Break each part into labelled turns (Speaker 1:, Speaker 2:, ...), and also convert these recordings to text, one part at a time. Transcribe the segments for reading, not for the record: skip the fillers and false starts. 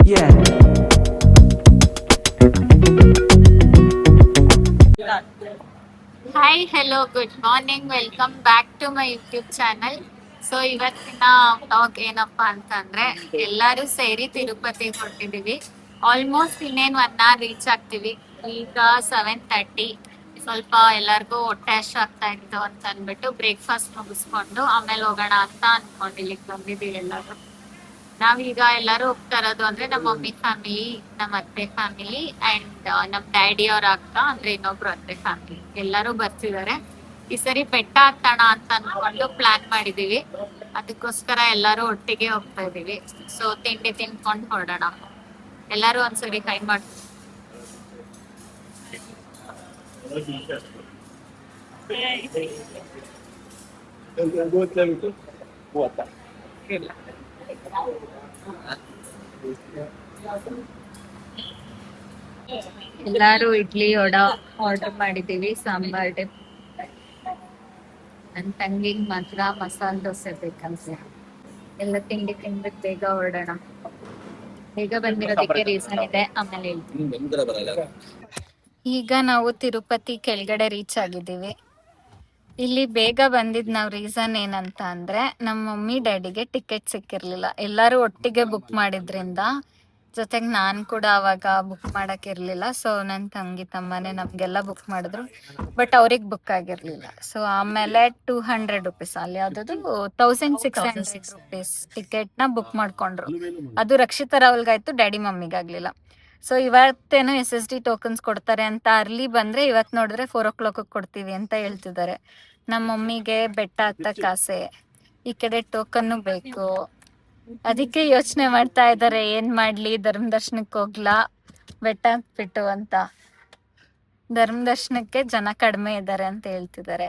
Speaker 1: Yeah.
Speaker 2: Hi hello good morning welcome back to my YouTube channel. So ಇವತ್ತಿನ vlog ಏನಪ್ಪಾ ಅಂತಂದ್ರೆ ಎಲ್ಲರೂ ಸೇರಿ ತಿರುಪತಿಗೆ ಹೊರಟಿದೀವಿ. ಆಲ್ಮೋಸ್ಟ್ ಇನ್ನೇನ್ 1 hour ರೀಚ್ ಆಗ್ತೀವಿ. ಈಗ 7:30. ಸ್ವಲ್ಪ ಎಲ್ಲರಿಗೂ ಹೊಟ್ಟೆ ಹಶು ಆಗ್ತಾ ಇತ್ತು ಅಂತ ಅಂದ್ಬಿಟ್ಟು ಬ್ರೇಕ್ಫಾಸ್ಟ್ ಮುಗಿಸ್ಕೊಂಡು ಆಮೇಲೆ ಹೋಗೋಣ ಅಂತ ಅನ್ಕೊಂಡು ಇಲ್ಲಿಗೆ ಬಂದಿದೀವಿ ಎಲ್ಲರೂ. ನಾವೀಗ ಎಲ್ಲರೂ ಹೋಗ್ತಾ ಇರೋದು ಅಂದ್ರೆ ನಮ್ಮ ಮಮ್ಮಿ ಫ್ಯಾಮಿಲಿ, ನಮ್ಮ ಅತ್ತೆ ಫ್ಯಾಮಿಲಿ ಅಂಡ್ ನಮ್ ಡ್ಯಾಡಿ ಅವ್ರ ಅಕ್ಕ ಅಂದ್ರೆ ಇನ್ನೊಬ್ರು ಅತ್ತೆ ಫ್ಯಾಮಿಲಿ ಎಲ್ಲರೂ ಬರ್ತಿದ್ದಾರೆ. ಈ ಸರಿ ಬೆಟ್ಟ ಹತ್ತೋಣ ಅಂತ ಅನ್ಕೊಂಡು ಪ್ಲಾನ್ ಮಾಡಿದೀವಿ. ಅದಕ್ಕೋಸ್ಕರ ಎಲ್ಲರೂ ಒಟ್ಟಿಗೆ ಹೋಗ್ತಾ ಇದೀವಿ. ಸೊ ತಿಂಡಿ ತಿನ್ಕೊಂಡು ಹೊರಡೋಣ. ಎಲ್ಲರೂ ಒಂದ್ಸರಿ ಕೈ ಮಾಡಿ. ಎಲ್ಲಾರು ಇಡ್ಲಿ ಆರ್ಡರ್ ಮಾಡಿದೀವಿ, ಸಾಂಬಾರ್ ಟಿಪ್. ನನ್ ತಂಗಿಗ್ ಮಾತ್ರ ಮಸಾಲೆ ದೋಸೆ ಬೇಕಂತೆ. ಎಲ್ಲ ತಿಂಡಿ ತಿನ್ಬಿಟ್ಟು ಬೇಗ ಹೊರಡೋಣ. ಬೇಗ ಬಂದಿರೋದಕ್ಕೆ ರೀಸನ್ ಇದೆ, ಆಮೇಲೆ ಹೇಳ್ತೀನಿ. ಈಗ ನಾವು ತಿರುಪತಿ ಕೆಳಗಡೆ ರೀಚ್ ಆಗಿದ್ದೀವಿ. ಇಲ್ಲಿ ಬೇಗ ಬಂದಿದ್ ನಾವ್ ರೀಸನ್ ಏನಂತ ಅಂದ್ರೆ ನಮ್ಮ ಮಮ್ಮಿ ಡ್ಯಾಡಿಗೆ ಟಿಕೆಟ್ ಸಿಕ್ಕಿರ್ಲಿಲ್ಲ. ಎಲ್ಲಾರು ಒಟ್ಟಿಗೆ ಬುಕ್ ಮಾಡಿದ್ರಿಂದ, ಜೊತೆಗೆ ನಾನ್ ಕೂಡ ಅವಾಗ ಬುಕ್ ಮಾಡಕ್ ಇರ್ಲಿಲ್ಲ. ಸೊ ನನ್ ತಂಗಿ ತಮ್ಮನೆ ನಮ್ಗೆಲ್ಲ ಬುಕ್ ಮಾಡಿದ್ರು, ಬಟ್ ಅವ್ರಿಗೆ ಬುಕ್ ಆಗಿರ್ಲಿಲ್ಲ. ಸೊ ಆಮೇಲೆ 200 ರುಪೀಸ್ ಅಲ್ಲಿ ಯಾವ್ದು 1600 ರುಪೀಸ್ ಟಿಕೆಟ್ ನ ಬುಕ್ ಮಾಡ್ಕೊಂಡ್ರು. ಅದು ರಕ್ಷಿತಾ ರಾವಲ್ಗಾಯ್ತು, ಡ್ಯಾಡಿ ಮಮ್ಮಿಗಾಗ್ಲಿಲ್ಲ. ಸೊ ಇವತ್ತೇನೋ SSD ಟೋಕನ್ಸ್ ಕೊಡ್ತಾರೆ ಅಂತ ಅರ್ಲಿ ಬಂದ್ರೆ ಇವತ್ ನೋಡಿದ್ರೆ 4 o'clock ಕೊಡ್ತೀವಿ ಅಂತ ಹೇಳ್ತಿದ್ದಾರೆ. ನಮ್ಮ ಮಮ್ಮಿಗೆ ಬೆಟ್ಟ ಹತ್ತಕ್ ಆಸೆ, ಈ ಕಡೆ ಟೋಕನ್ನು ಬೇಕು. ಅದಕ್ಕೆ ಯೋಚನೆ ಮಾಡ್ತಾ ಇದ್ದಾರೆ ಏನ್ ಮಾಡ್ಲಿ, ಧರ್ಮ ದರ್ಶನಕ್ಕೆ ಹೋಗ್ಲಾ ಬೆಟ್ಟ ಹತ್ಬಿಟ್ಟು ಅಂತ. ಧರ್ಮ ದರ್ಶನಕ್ಕೆ ಜನ ಕಡಿಮೆ ಇದ್ದಾರೆ ಅಂತ ಹೇಳ್ತಿದ್ದಾರೆ,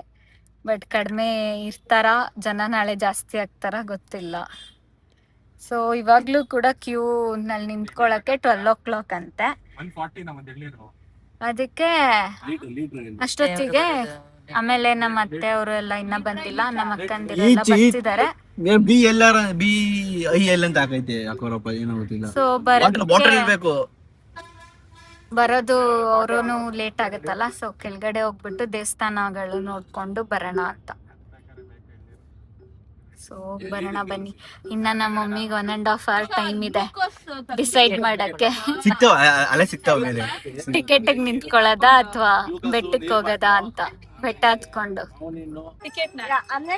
Speaker 2: ಬಟ್ ಕಡಿಮೆ ಇರ್ತಾರ ಜನ, ನಾಳೆ ಜಾಸ್ತಿ ಆಗ್ತಾರ ಗೊತ್ತಿಲ್ಲ. ಸೊ ಇವಾಗ್ಲೂ ಕೂಡ ಕ್ಯೂ ನಲ್ಲಿ ನಿಂತ್ಕೊಳಕ್ಕೆ 12 o'clock ಅಂತೆ. ಅದಕ್ಕೆ ಅಷ್ಟೊತ್ತಿಗೆ ಆಮೇಲೆ ನಮ್ಮ ಅತ್ತೆ ಅವರು ಎಲ್ಲ ಇನ್ನ ಬಂದಿಲ್ಲ, ನಮ್ಮ ಅಕ್ಕಂದಿರೆಲ್ಲ ಬರ್ತಿದ್ದಾರೆ. ಸೊ ಬರೋದು ಅವ್ರೂ ಲೇಟ್ ಆಗತ್ತಲ್ಲ. ಸೊ ಕೆಳಗಡೆ ಹೋಗ್ಬಿಟ್ಟು ದೇವಸ್ಥಾನಗಳು ನೋಡ್ಕೊಂಡು ಬರೋಣ ಅಂತ. ಸೊ ಬರೋಣ ಬನ್ನಿ. ಇನ್ನ ನಮ್ಮ ಮಮ್ಮಿಗೆ 1.5 hour ಟೈಮ್ ಇದೆ ಡಿಸೈಡ್ ಮಾಡಕ್ಕೆ ಟಿಕೆಟ್ ನಿಂತ್ಕೊಳ್ಳೋದ ಅಥವಾ ಬೆಟ್ಟಕ್ಕೆ ಹೋಗೋದ ಅಂತ. ಬೆಟ್ಟ ಹತ್ಕೊಂಡು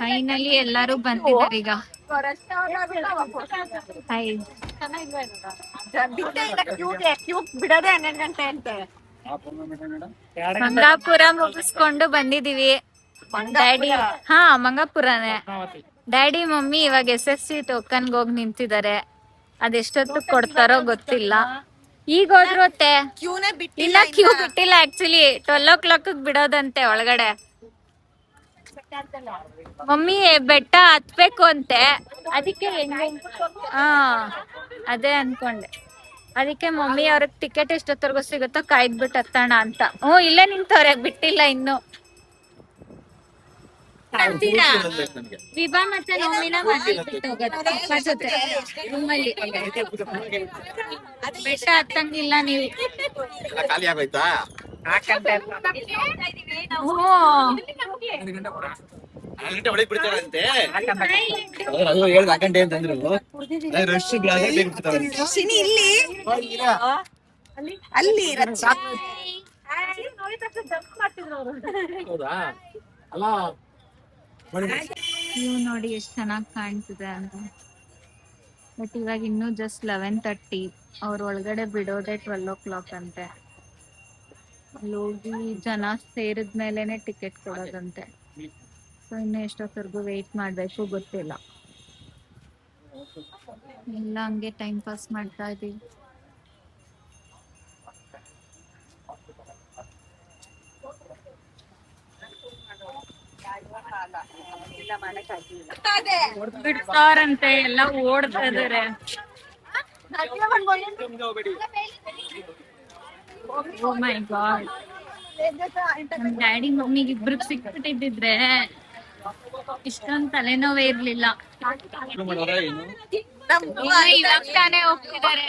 Speaker 2: ಫೈನಲಿ ಎಲ್ಲಾರು ಬಂದಿದ್ದಾರೆ ಈಗ. ಮಂಗಾಪುರ ಮುಗಿಸ್ಕೊಂಡು ಬಂದಿದೀವಿ. ಡ್ಯಾಡಿ ಮಂಗಾಪುರನೇ. ಡ್ಯಾಡಿ ಮಮ್ಮಿ ಇವಾಗ SSC ಟೋಕನ್ಗೆ ಹೋಗಿ ನಿಂತಿದ್ದಾರೆ. ಅದೆಷ್ಟೊತ್ತು ಕೊಡ್ತಾರೋ ಗೊತ್ತಿಲ್ಲ. ಈಗ ಹೋದ್ರು ಇಲ್ಲ, ಕ್ಯೂ ಬಿಟ್ಟಿಲ್ಲ. ಆಕ್ಚುಲಿ 12 o'clock ಬಿಡೋದಂತೆ ಒಳಗಡೆ. ಮಮ್ಮಿ ಬೆಟ್ಟ ಹತ್ಬೇಕು ಅಂತೆ, ಅದಕ್ಕೆ ಅದೇ ಅನ್ಕೊಂಡೆ. ಅದಕ್ಕೆ ಮಮ್ಮಿ ಅವ್ರಿಗೆ ಟಿಕೆಟ್ ಎಷ್ಟೊತ್ತರ್ಗು ಸಿಗುತ್ತೋ ಕಾಯ್ದ್ಬಿಟ್ಟು ಹತ್ತೋಣ ಅಂತ. ಇಲ್ಲೇ ನಿಂತವ್ರೆ, ಬಿಟ್ಟಿಲ್ಲ ಇನ್ನು. ವಿಭಾ ಮತ್ತೆ ನೋಮಿನ ಜೊತೆ ರೂಮಲ್ಲಿ ಬೆಟ್ಟ ಹತ್ತಂಗಿಲ್ಲ ನೀವು. ನೀವು ನೋಡಿ ಎಷ್ಟು ಚೆನ್ನಾಗಿ ಕಾಣ್ತಿದೆ ಅಂತ. ಬಟ್ ಇವಾಗ ಇನ್ನೂ ಜಸ್ಟ್ 11:30. ಅವ್ರ ಒಳಗಡೆ ಬಿಡೋದೆ 12 o'clock ಅಂತೆ. ಅಲ್ಲಿ ಹೋಗಿ ಜನ ಸೇರಿದ್ಮೇಲೆನೆ ಟಿಕೆಟ್ ಕೊಡೋದಂತೆ. ಸೊ ಇನ್ನು ಎಷ್ಟೊತ್ತವರೆಗೂ ವೇಟ್ ಮಾಡ್ಬೇಕು ಗೊತ್ತಿಲ್ಲ. ಎಲ್ಲ ಹಂಗೆ ಟೈಮ್ ಪಾಸ್ ಮಾಡ್ತಾ ಇದೀವಿ. ಬಿಡ್ತಾರಂತೆ, ಎಲ್ಲ ಓಡ್ತಾ ಇದಾರೆ. ಓ ಮೈ ಗಾಡ್. ನಮ್ ಡ್ಯಾಡಿ ಮಮ್ಮಿಗೆ ಇಬ್ರಿಗೆ ಸಿಕ್ಬಿಟ್ಟಿದ್ರೆ ಇಷ್ಟೊಂದು ತಲೆನೋವೇ ಇರ್ಲಿಲ್ಲ. ಇವಾಗ ತಾನೇ ಹೋಗ್ತಿದ್ದಾರೆ,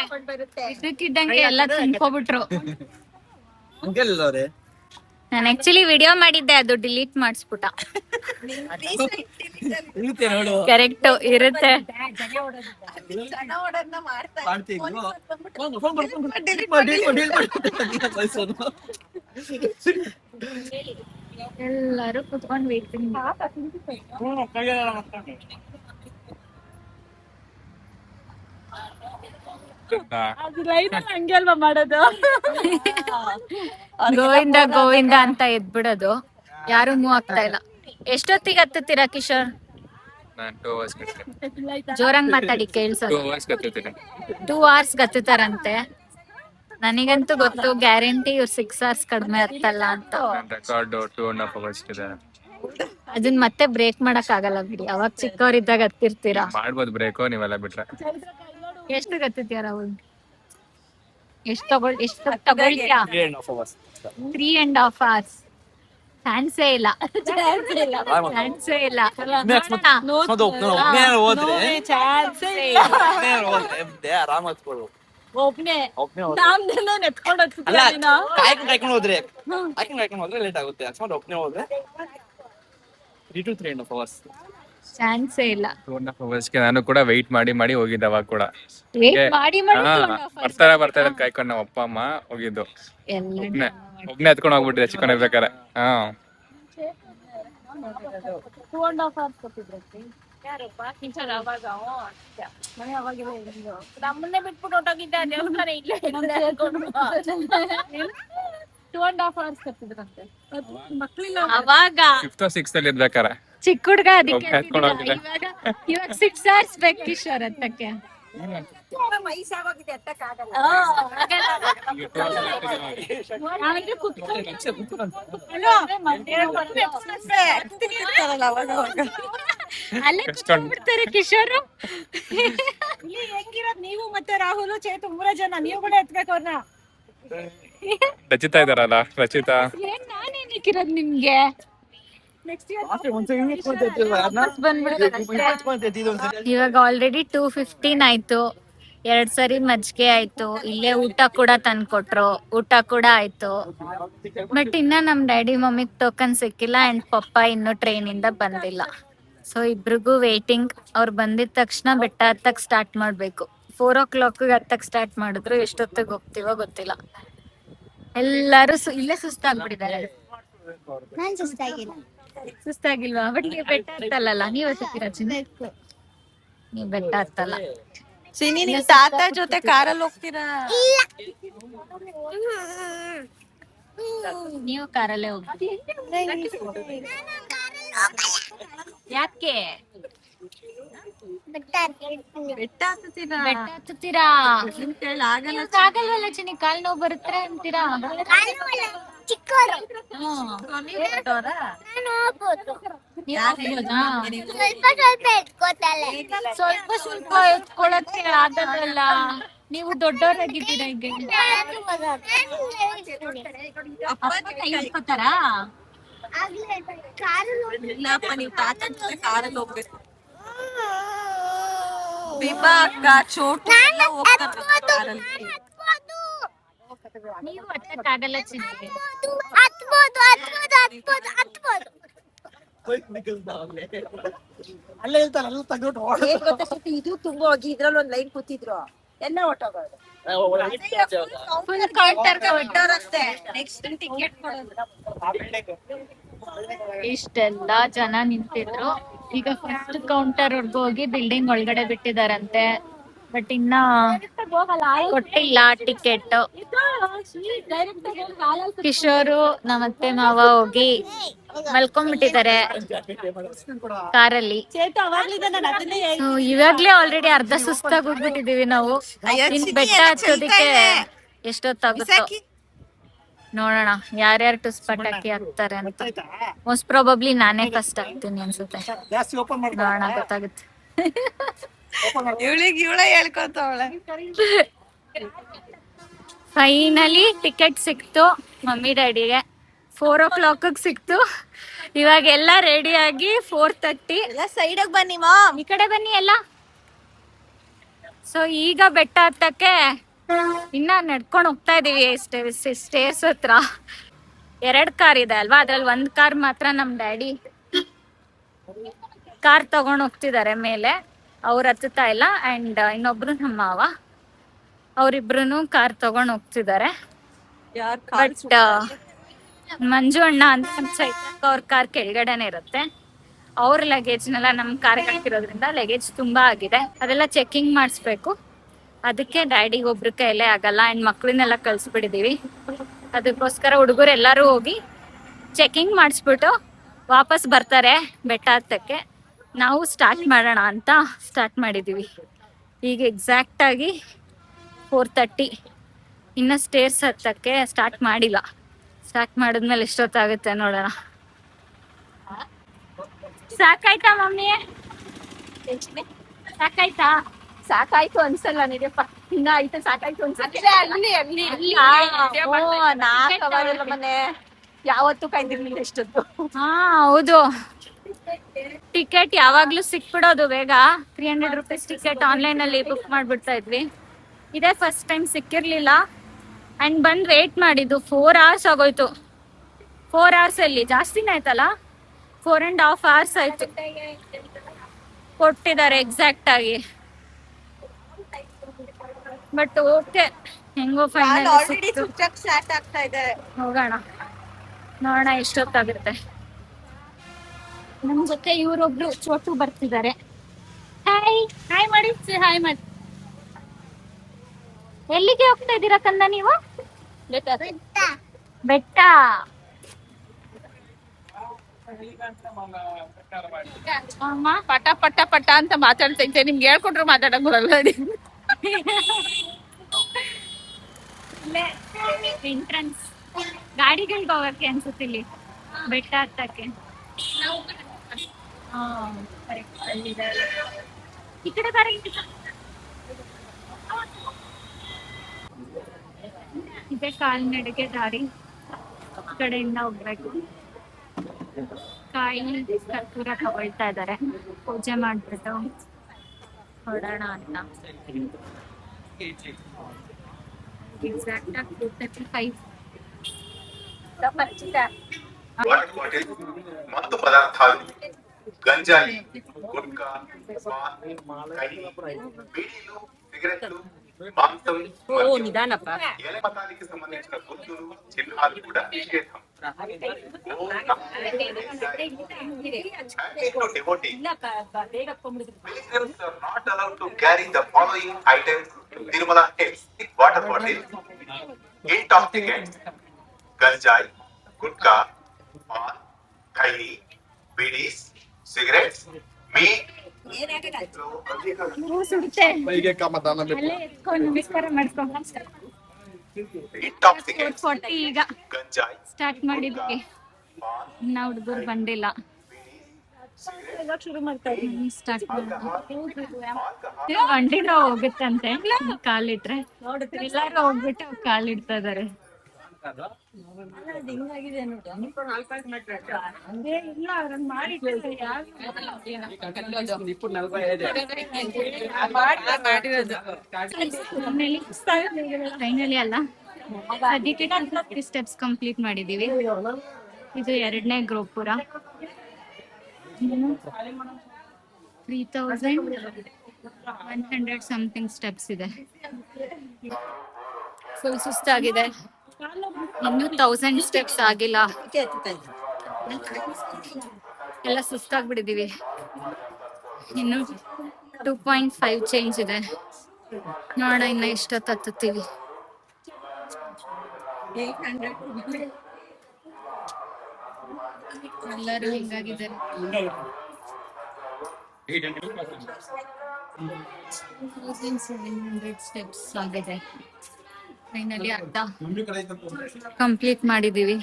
Speaker 2: ಇದಕ್ಕಿದ್ದಂಗೆ ಎಲ್ಲ ತುಂಬ್ಕೊಬಿಟ್ರು. ನಾನು ಆಕ್ಚುಲಿ ವಿಡಿಯೋ ಮಾಡಿದ್ದೆ, ಅದು ಡಿಲೀಟ್ ಮಾಡಿಸ್ಬಿಟ್ಟ. ಕರೆಕ್ಟ್ ಇರುತ್ತೆ. ಎಲ್ಲರೂ ಕುತ್ಕೊಂಡು ವೇಟಿಂಗ್.
Speaker 1: ಹಂಗೆ ಅಲ್ವಾ ಮಾಡೋದು.
Speaker 2: ಗೋವಿಂದ ಗೋವಿಂದ ಅಂತ ಎದ್ಬಿಡೋದು. ಯಾರು ಮೂವ್ ಆಗ್ತಾ ಇಲ್ಲ. ಎಷ್ಟೊತ್ತಿಗೆ ಹತ್ತುತ್ತೀರಾ ಕಿಶೋರ್? ಜೋರಂಗ್ ಮಾತಾಡಿ ಕೇಳ್ಸೋದು. 2 hours ಹತ್ತುತ್ತಾರಂತೆ. ನನಗಂತೂ ಗೊತ್ತು, ಗ್ಯಾರಂಟಿ ಇವ್ರು 6 hours ಕಡಿಮೆ ಹತ್ತಲ್ಲ ಅಂತ. ಅದನ್ನ ಮತ್ತೆ ಬ್ರೇಕ್ ಮಾಡಕ್ ಆಗಲ್ಲ ಬಿಡಿ. ಅವಾಗ ಚಿಕ್ಕವರಿದ್ದಾಗ ಹತ್ತಿರ್ತೀರಾ.
Speaker 3: ಮಾಡ್ಬೋದು ಬ್ರೇಕು, ನೀವೆಲ್ಲ ಬಿಟ್ರೆ.
Speaker 2: ಎಷ್ಟು ಹತ್ತುತ್ತೀಯ ರಾಹುಲ್? ಎಷ್ಟು ತಗೊಳ್ತೀಯಾ? 3.5 hours. ಚಾನ್ಸೇ ಇಲ್ಲ, ಚಾನ್ಸೇ ಇಲ್ಲ.
Speaker 1: ಒಬ್ನೇ
Speaker 4: ಕಾಯ್ಕೊಂಡು ಹೋದ್ರೆ ಲೇಟ್ ಆಗುತ್ತೆ. ಅಕಸ್ಮಾತ್ ಒಬ್ಬನೇ ಹೋದ್ರೆ 3 to 3.5 hours.
Speaker 2: ಚಾನ್ಸೇ ಇಲ್ಲ.
Speaker 3: 2.5 hours ನಾನು ಕೂಡ ವೆಯ್ಟ್ ಮಾಡಿ ಹೋಗಿದ್ದೆ. ಅವಾಗ ಕೂಡ ಬರ್ತಾರೆ ಕಾಯ್ಕೊಂಡು ನಮ್ಮ ಅಪ್ಪ ಅಮ್ಮ ಹೋಗಿದ್ದು. ಒಬ್ನೇ ಹತ್ಕೊಂಡು ಹೋಗ್ಬಿಟ್ಟಿದೆ ಚಿಕ್ಕನ್ ಇರ್ಬೇಕಾರೆ.
Speaker 1: 2.5 hours ಕೊಟ್ಟಿದ್ರಂತೆ. ಯಾರಪ್ಪ ಕಿಶೋರ್? ಅವಾಗ ನಮ್ಮನ್ನೇ ಬಿಟ್ಬಿಟ್ಟು ಹೊಟ್ಟೋಗಿದ್ದೆ. ದೇವಸ್ಥಾನ ಇಲ್ಲೇ 2.5 hours ಕಟ್ಟಿದ್ರಂತೆ. ಮಕ್ಳಿಲ್ಲ
Speaker 2: ಅವಾಗ
Speaker 3: 5th or 6th ಅಲ್ಲಿ ಇರ್ಬೇಕಾರೆ.
Speaker 2: ಚಿಕ್ಕ ಹುಡ್ಗ, ಅದಕ್ಕೆ ಇವಾಗ 6 hours ಬೇಕು ಕಿಶೋರ್ ಹತ್ತಕ್ಕೆ. ಅಲ್ಲೇ ಕುತ್ಕೊಂಡ್ಬಿಡ್ತಾರೆ ಕಿಶೋರು.
Speaker 1: ಹೆಂಗಿರೋದ್ ನೀವು ಮತ್ತೆ ರಾಹುಲ್, ಚೇತು 3 ಜನ, ನೀವು ಕೂಡ ಎತ್ಬೇಕು ಅವ್ರನ್ನ.
Speaker 3: ರಚಿತಾ ಇದಾರಲ್ಲ, ರಚಿತಾ.
Speaker 2: ನಾನೇನಿಕ್ಕಿರೋದು ನಿಮ್ಗೆ? ಇವಾಗ ಆಲ್ರೆಡಿ 2:15 ಆಯ್ತು. 2 ಸರಿ ಮಜ್ಜಿಗೆ ಆಯ್ತು. ಇಲ್ಲೇ ಊಟ ಕೂಡ ತಂದ್ಕೊಟ್ರು, ಊಟ ಕೂಡ ಆಯ್ತು. ಬಟ್ ಇನ್ನ ನಮ್ ಡ್ಯಾಡಿ ಮಮ್ಮಿಗ್ ಟೋಕನ್ ಸಿಕ್ಕಿಲ್ಲ ಅಂಡ್ ಪಪ್ಪ ಇನ್ನು ಟ್ರೈನ್ ಇಂದ ಬಂದಿಲ್ಲ. ಸೊ ಇಬ್ರಿಗೂ ವೇಟಿಂಗ್. ಅವ್ರು ಬಂದಿದ ತಕ್ಷಣ ಬೆಟ್ಟ ಹತ್ತಕ್ ಸ್ಟಾರ್ಟ್ ಮಾಡ್ಬೇಕು. 4 o'clock ಹತ್ತಕ್ ಸ್ಟಾರ್ಟ್ ಮಾಡಿದ್ರು ಎಷ್ಟೊತ್ತಿಗೆ ಹೋಗ್ತೀವೋ ಗೊತ್ತಿಲ್ಲ. ಎಲ್ಲಾರು ಇಲ್ಲೇ ಸುಸ್ತಾಗ್ಬಿಟ್ಟಿದ್ದಾರೆ. ನಾನ್ ಸುಸ್ತಾಗಿಲ್ವಾ? ಬಟ್ ನೀವು ಬೆಟ್ಟ ಹತ್ತಲ್ಲ. ನೀವ್ ಹತ್ತೀರಾ ಚಿನ್ನ? ನೀವ್ ಬೆಟ್ಟ ಹತ್ತಲ್ಲ.
Speaker 1: ತಾತ ಜೊತೆ ಕಾರಲ್ಲಿ ಹೋಗ್ತೀರಾ?
Speaker 2: ನೀವು ಕಾರಲ್ಲೇ ಹೋಗಿ. ಯಾಕೆ
Speaker 1: ಬೆಟ್ಟ ಹತ್ತುತ್ತೀರಾ?
Speaker 2: ಬೆಟ್ಟ ಹತ್ತುತ್ತೀರಾ? ಆಗಲ್ವಲ್ಲ ಚಿನ್ನಿ, ಕಾಲ್ ನೋವು ಬರುತ್ತೆ ಅಂತೀರಾ? ಸ್ವಲ್ಪ ಸ್ವಲ್ಪ ಎತ್ಕೊಳಕ್ಕೆ ಆಗಲ್ಲ. ನೀವು ದೊಡ್ಡವರಾಗಿದ್ದೀರಾ. ಈಗ ಎತ್ಕೋತಾರಾ?
Speaker 1: ಇಲ್ಲಪ್ಪ, ನೀವು ತಾತ ಜೊತೆ ಕಾರಲ್ಲಿ ಹೋಗ್ಬೇಕು. ಬಿಬಾ ಅಕ್ಕ, ಚೋಟು ಎಲ್ಲ ಹೋಗ್ತಾರೆ.
Speaker 2: ನೀವು ಹತ್ತಕ್ಕಾಗಲ್ಲ ಚಿನ್ನಿ.
Speaker 4: ಅಲ್ಲೇ ಇರ್ತಾರೆ, ಅಲ್ಲ ತಗೊಂಡು
Speaker 1: ಇದು ತುಂಬಾ ಹೋಗಿ ಇದ್ರಲ್ಲಿ ಒಂದ್ ಲೈನ್ ಕೂತಿದ್ರು, ಎಲ್ಲ ಹೊಟ್ಟೋಗೋದು.
Speaker 2: ಫುಲ್ ಕೌಂಟರ್
Speaker 1: ನೆಕ್ಸ್ಟ್ ಟಿಕೆಟ್ ಕೊಡೋದು.
Speaker 2: ಇಷ್ಟೆಲ್ಲ ಜನ ನಿಂತಿದ್ರು. ಈಗ ಫಸ್ಟ್ ಕೌಂಟರ್ ವರ್ಗು ಹೋಗಿ ಬಿಲ್ಡಿಂಗ್ ಒಳಗಡೆ ಬಿಟ್ಟಿದಾರಂತೆ. ಬಟ್ ಇನ್ನ ಕೊಟ್ಟಿಲ್ಲ ಟಿಕೆಟ್. ಕಿಶೋರು ನಮ್ಮತ್ತೆ ಮಾವ ಹೋಗಿ ಮಲ್ಕೊಂಡ್ಬಿಟ್ಟಿದ್ದಾರೆ ಕಾರಲ್ಲಿ. ಇವಾಗ್ಲೇ ಆಲ್ರೆಡಿ ಅರ್ಧ ಸುಸ್ತಾಗಿ ಹೋಗ್ಬಿಟ್ಟಿದೀವಿ ನಾವು. ಇನ್ ಬೆಟ್ಟ ಹತ್ತೋದಿಕ್ಕೆ ಎಷ್ಟೊತ್ತಾಗುತ್ತೋ ನೋಡೋಣ. ಯಾರ್ಯಾರು ಟುಸ್ ಪಟಾಕಿ ಹಾಕ್ತಾರೆ ಅಂತ. ಮೋಸ್ಟ್ ಪ್ರಾಬಬ್ಲಿ ನಾನೇ ಫಸ್ಟ್ ಆಗ್ತೀನಿ ಅನ್ಸುತ್ತೆ. ನೋಡೋಣ, ಗೊತ್ತಾಗುತ್ತೆ.
Speaker 1: ಇವಳೇ ಹೇಳ್ಕೊತವಳೆ.
Speaker 2: ಫೈನಲಿ ಟಿಕೆಟ್ ಸಿಕ್ತು ಮಮ್ಮಿ ಡ್ಯಾಡಿಗೆ. 4 o'clock ಸಿಕ್ತು. ಇವಾಗೆಲ್ಲ ರೆಡಿಯಾಗಿ 4:30.
Speaker 1: ಎಲ್ಲ ಸೈಡಿಗೆ ಬನ್ನಿ ಮಾಮ್.
Speaker 2: ಈ ಕಡೆ ಬನ್ನಿ ಎಲ್ಲ. ಸೊ ಈಗ ಬೆಟ್ಟ ಹತ್ತಕ್ಕೆ ಇನ್ನ ನಡ್ಕೊಂಡು ಹೋಗ್ತಾ ಇದೀವಿ ಸ್ಟೇರ್ಸ್ ಹತ್ರ. 2 ಕಾರ್ ಇದೆ ಅಲ್ವಾ, ಅದ್ರಲ್ಲಿ 1 ಕಾರ್ ಮಾತ್ರ ನಮ್ ಡ್ಯಾಡಿ ಕಾರ್ ತಗೊಂಡ್ ಹೋಗ್ತಿದ್ದಾರೆ ಮೇಲೆ. ಅವ್ರು ಹತ್ತುತ್ತಾ ಇಲ್ಲ. ಅಂಡ್ ಇನ್ನೊಬ್ರು ನಮ್ಮ ಮಾವ, ಅವ್ರಿಬ್ರು ಕಾರ್ ತಗೊಂಡ್ ಹೋಗ್ತಿದ್ದಾರೆ. ಬಟ್ ಮಂಜು ಅಣ್ಣ ಅಂತ ಅವ್ರ ಕಾರ್ ಕೆಳಗಡೆನೆ ಇರುತ್ತೆ. ಅವ್ರ ಲಗೇಜ್ನೆಲ್ಲ ನಮ್ ಕಾರ್ ಹಾಕಿರೋದ್ರಿಂದ ಲಗೇಜ್ ತುಂಬಾ ಆಗಿದೆ, ಅದೆಲ್ಲ ಚೆಕಿಂಗ್ ಮಾಡಿಸ್ಬೇಕು. ಅದಕ್ಕೆ ಡ್ಯಾಡಿಗೆ ಒಬ್ರ ಕೈಲೇ ಆಗಲ್ಲ. ಅಂಡ್ ಮಕ್ಳನ್ನೆಲ್ಲ ಕಳ್ಸಿಬಿಟ್ಟಿದೀವಿ. ಅದಕ್ಕೋಸ್ಕರ ಹುಡುಗರು ಎಲ್ಲಾರು ಹೋಗಿ ಚೆಕಿಂಗ್ ಮಾಡಿಸ್ಬಿಟ್ಟು ವಾಪಸ್ ಬರ್ತಾರೆ ಬೆಟ್ಟ ಹತ್ತಕ್ಕೆ. ನಾವು ಸ್ಟಾರ್ಟ್ ಮಾಡೋಣ ಅಂತ ಸ್ಟಾರ್ಟ್ ಮಾಡಿದೀವಿ. ಈಗ ಎಕ್ಸಾಕ್ಟ್ ಆಗಿ 4:30. ಇನ್ನ ಸ್ಟೇರ್ಸ್ ಹತ್ತಕ್ಕೆ ಸ್ಟಾರ್ಟ್ ಮಾಡಿಲ್ಲ. ಸ್ಟಾರ್ಟ್ ಮಾಡಿದ್ಮೇಲೆ ಎಷ್ಟೊತ್ತಾಗುತ್ತೆ ನೋಡೋಣ. ಸಾಕಾಯ್ತಾ ಮಮ್ಮಿ? ಸಾಕಾಯ್ತಾ?
Speaker 1: ಸಾಕಾಯ್ತು ಅನ್ಸಲ್ಲ ನಿಜಪ್ಪ. ಇನ್ನ ಆಯ್ತು ಸಾಕಾಯ್ತು ಅನ್ಸಲ್ಲ. ಅಲ್ಲಿ ನಾಲ್ಕವರೆಲ್ಲ ಮನೆ ಯಾವತ್ತೂ ಕಾಯ್ದಿರ್ಲಿಲ್ಲ ಎಷ್ಟೊತ್ತು.
Speaker 2: ಹಾ ಹೌದು, ಟಿಕೆಟ್ ಯಾವಾಗ್ಲೂ ಸಿಕ್ಬಿಡೋದು ಬೇಗ. 300 ರೂಪೀಸ್ ಟಿಕೆಟ್ ಆನ್ಲೈನ್ ಅಲ್ಲಿ ಬುಕ್ ಮಾಡ್ಬಿಡ್ತಾ ಇದ್ವಿ. ಇದೇ ಫಸ್ಟ್ ಟೈಮ್ ಸಿಕ್ಕಿರ್ಲಿಲ್ಲ. ಅಂಡ್ ಬಂದ್ ವೇಟ್ ಮಾಡಿದ್ದು 4 hours ಆಗೋಯ್ತು. 4 hours ಅಲ್ಲಿ ಜಾಸ್ತಿನೇ ಆಯ್ತಲ್ಲ, 4.5 hours ಆಯ್ತು. ಕೊಟ್ಟಿದ್ದಾರೆ ಎಕ್ಸಾಕ್ಟ್ ಆಗಿ. ಬಟ್ ಓಕೆ, ಹೆಂಗೋ ಫೈನಲ್
Speaker 1: ಸ್ಟಾರ್ಟ್ ಆಗ್ತಾ ಇದೆ.
Speaker 2: ಹೋಗೋಣ, ನೋಡೋಣ ಎಷ್ಟೊತ್ತಾಗುತ್ತೆ. ನಮ್ ಜೊತೆ ಇವರೊಬ್ರು ಚೋಟು ಬರ್ತಿದ್ದಾರೆ. ಹಾಯ್ ಹಾಯ್ ಮಾಡಿ, ಹಾಯ್ ಮಾಡಿ. ಎಲ್ಲಿಗೆ ಹೋಗ್ತಾ ಇದ್ದೀರಾ ಕಂದ ನೀವು? ಬೆಟ್ಟ. ಅಮ್ಮ
Speaker 1: ಪಟ ಪಟ ಪಟ ಅಂತ ಮಾತಾಡ್ತಾ ಇದ್ದೆ. ನಿಮ್ಗೆ ಹೇಳ್ಕೊಟ್ರು ಮಾತಾಡಕ್ ಬರಲ್ಲ.
Speaker 2: ಎಂಟ್ರನ್ಸ್ ಗಾಡಿಗಳಿಗೆ ಹೋಗಕ್ಕೆ ಅನ್ಸುತ್ತೆ ಇಲ್ಲಿ ಬೆಟ್ಟ ಹತ್ತಕ್ಕೆ. ಈ ಕಡೆ ಇದೆ ಕಾಲ್ನಡಿಗೆ ದಾರಿ. ಈ ಕಡೆಯಿಂದ ಹೋಗ್ಬೇಕು. ಕಾಯಿ ಕರ್ಪೂರ ತಗೊಳ್ತಾ ಇದ್ದಾರೆ, ಪೂಜೆ ಮಾಡ್ಬಿಟ್ಟು ಹೊರಡೋಣ ಅಂತ. ಎಕ್ಸಾಕ್ಟ್ ಆಗಿ 2:35.
Speaker 5: ಮತ್ತು ಪದಾರ್ಥಗಳು ಗಂಜಾಯಿ, ಗುಟ್ಕಾ, బీడీలు, సిగరెట్లు, మాంసం, ఎల మతానికి సంబంధించిన గుర్తులు, చిహ్నాలు కూడా నిషేధం. Pilgrims are not allowed to carry the following items: Tirumala Hills water bottle, intoxicants, ganjai, gutka, pan, khairi, bidis, cigarettes, meat.
Speaker 2: ಅಲ್ಲೇ ಎತ್ಕೊಂಡು ನಮಸ್ಕಾರ ಮಾಡ್ಕೊಂಡು
Speaker 5: Intoxicants,
Speaker 2: 4:40 ಈಗ
Speaker 5: ganjai,
Speaker 2: ಸ್ಟಾರ್ಟ್ ಮಾಡಿದ್ವಿ. ಇನ್ನ ಹುಡುಗರು ಬಂದಿಲ್ಲ.
Speaker 1: ಶುರು ಮಾಡ್ತಾ ಇದ್ದೀನಿ.
Speaker 2: ಸ್ಟಾರ್ಟ್ ಬಂಡಿರೋ ಹೋಗುತ್ತಂತೆ ಕಾಲಿಟ್ರೆ. ಎಲ್ಲಾರು ಹೋಗ್ಬಿಟ್ಟು ಕಾಲಿಡ್ತಾ ಇದಾರೆ. ಫೈನಲಿ ಅಲ್ಲ, ಅದಕ್ಕೆ ಸ್ಟೆಪ್ಸ್ ಕಂಪ್ಲೀಟ್ ಮಾಡಿದೀವಿ. ಇದು 2ನೇ ಗೋಪುರ. 3100 ಸಮಥಿಂಗ್ ಸ್ಟೆಪ್ಸ್ ಇದೆ. ಫುಲ್ ಸುಸ್ತಾಗಿದೆ. ಇನ್ನು 1000 ಸ್ಟೆಪ್ಸ್ ಆಗಿಲ್ಲ. ಎಲ್ಲ ಸುಸ್ತಾಗ್ಬಿಟ್ಟಿದೀವಿ. ಇನ್ನು 2.5 ಚೇಂಜ್ ಇದೆ. ನೋಡೋಣ ಇನ್ನ ಎಷ್ಟೊತ್ತು ಹತ್ತುತ್ತೀವಿ. ಎಲ್ಲರೂ ಹಿಂಗಾಗಿದ್ದಾರೆ. 1700 ಸ್ಟೆಪ್ಸ್ ಆಗಿದೆ. ಫೈನಲಿ ಅರ್ಧ ಕಂಪ್ಲೀಟ್ ಮಾಡಿದೀವಿ.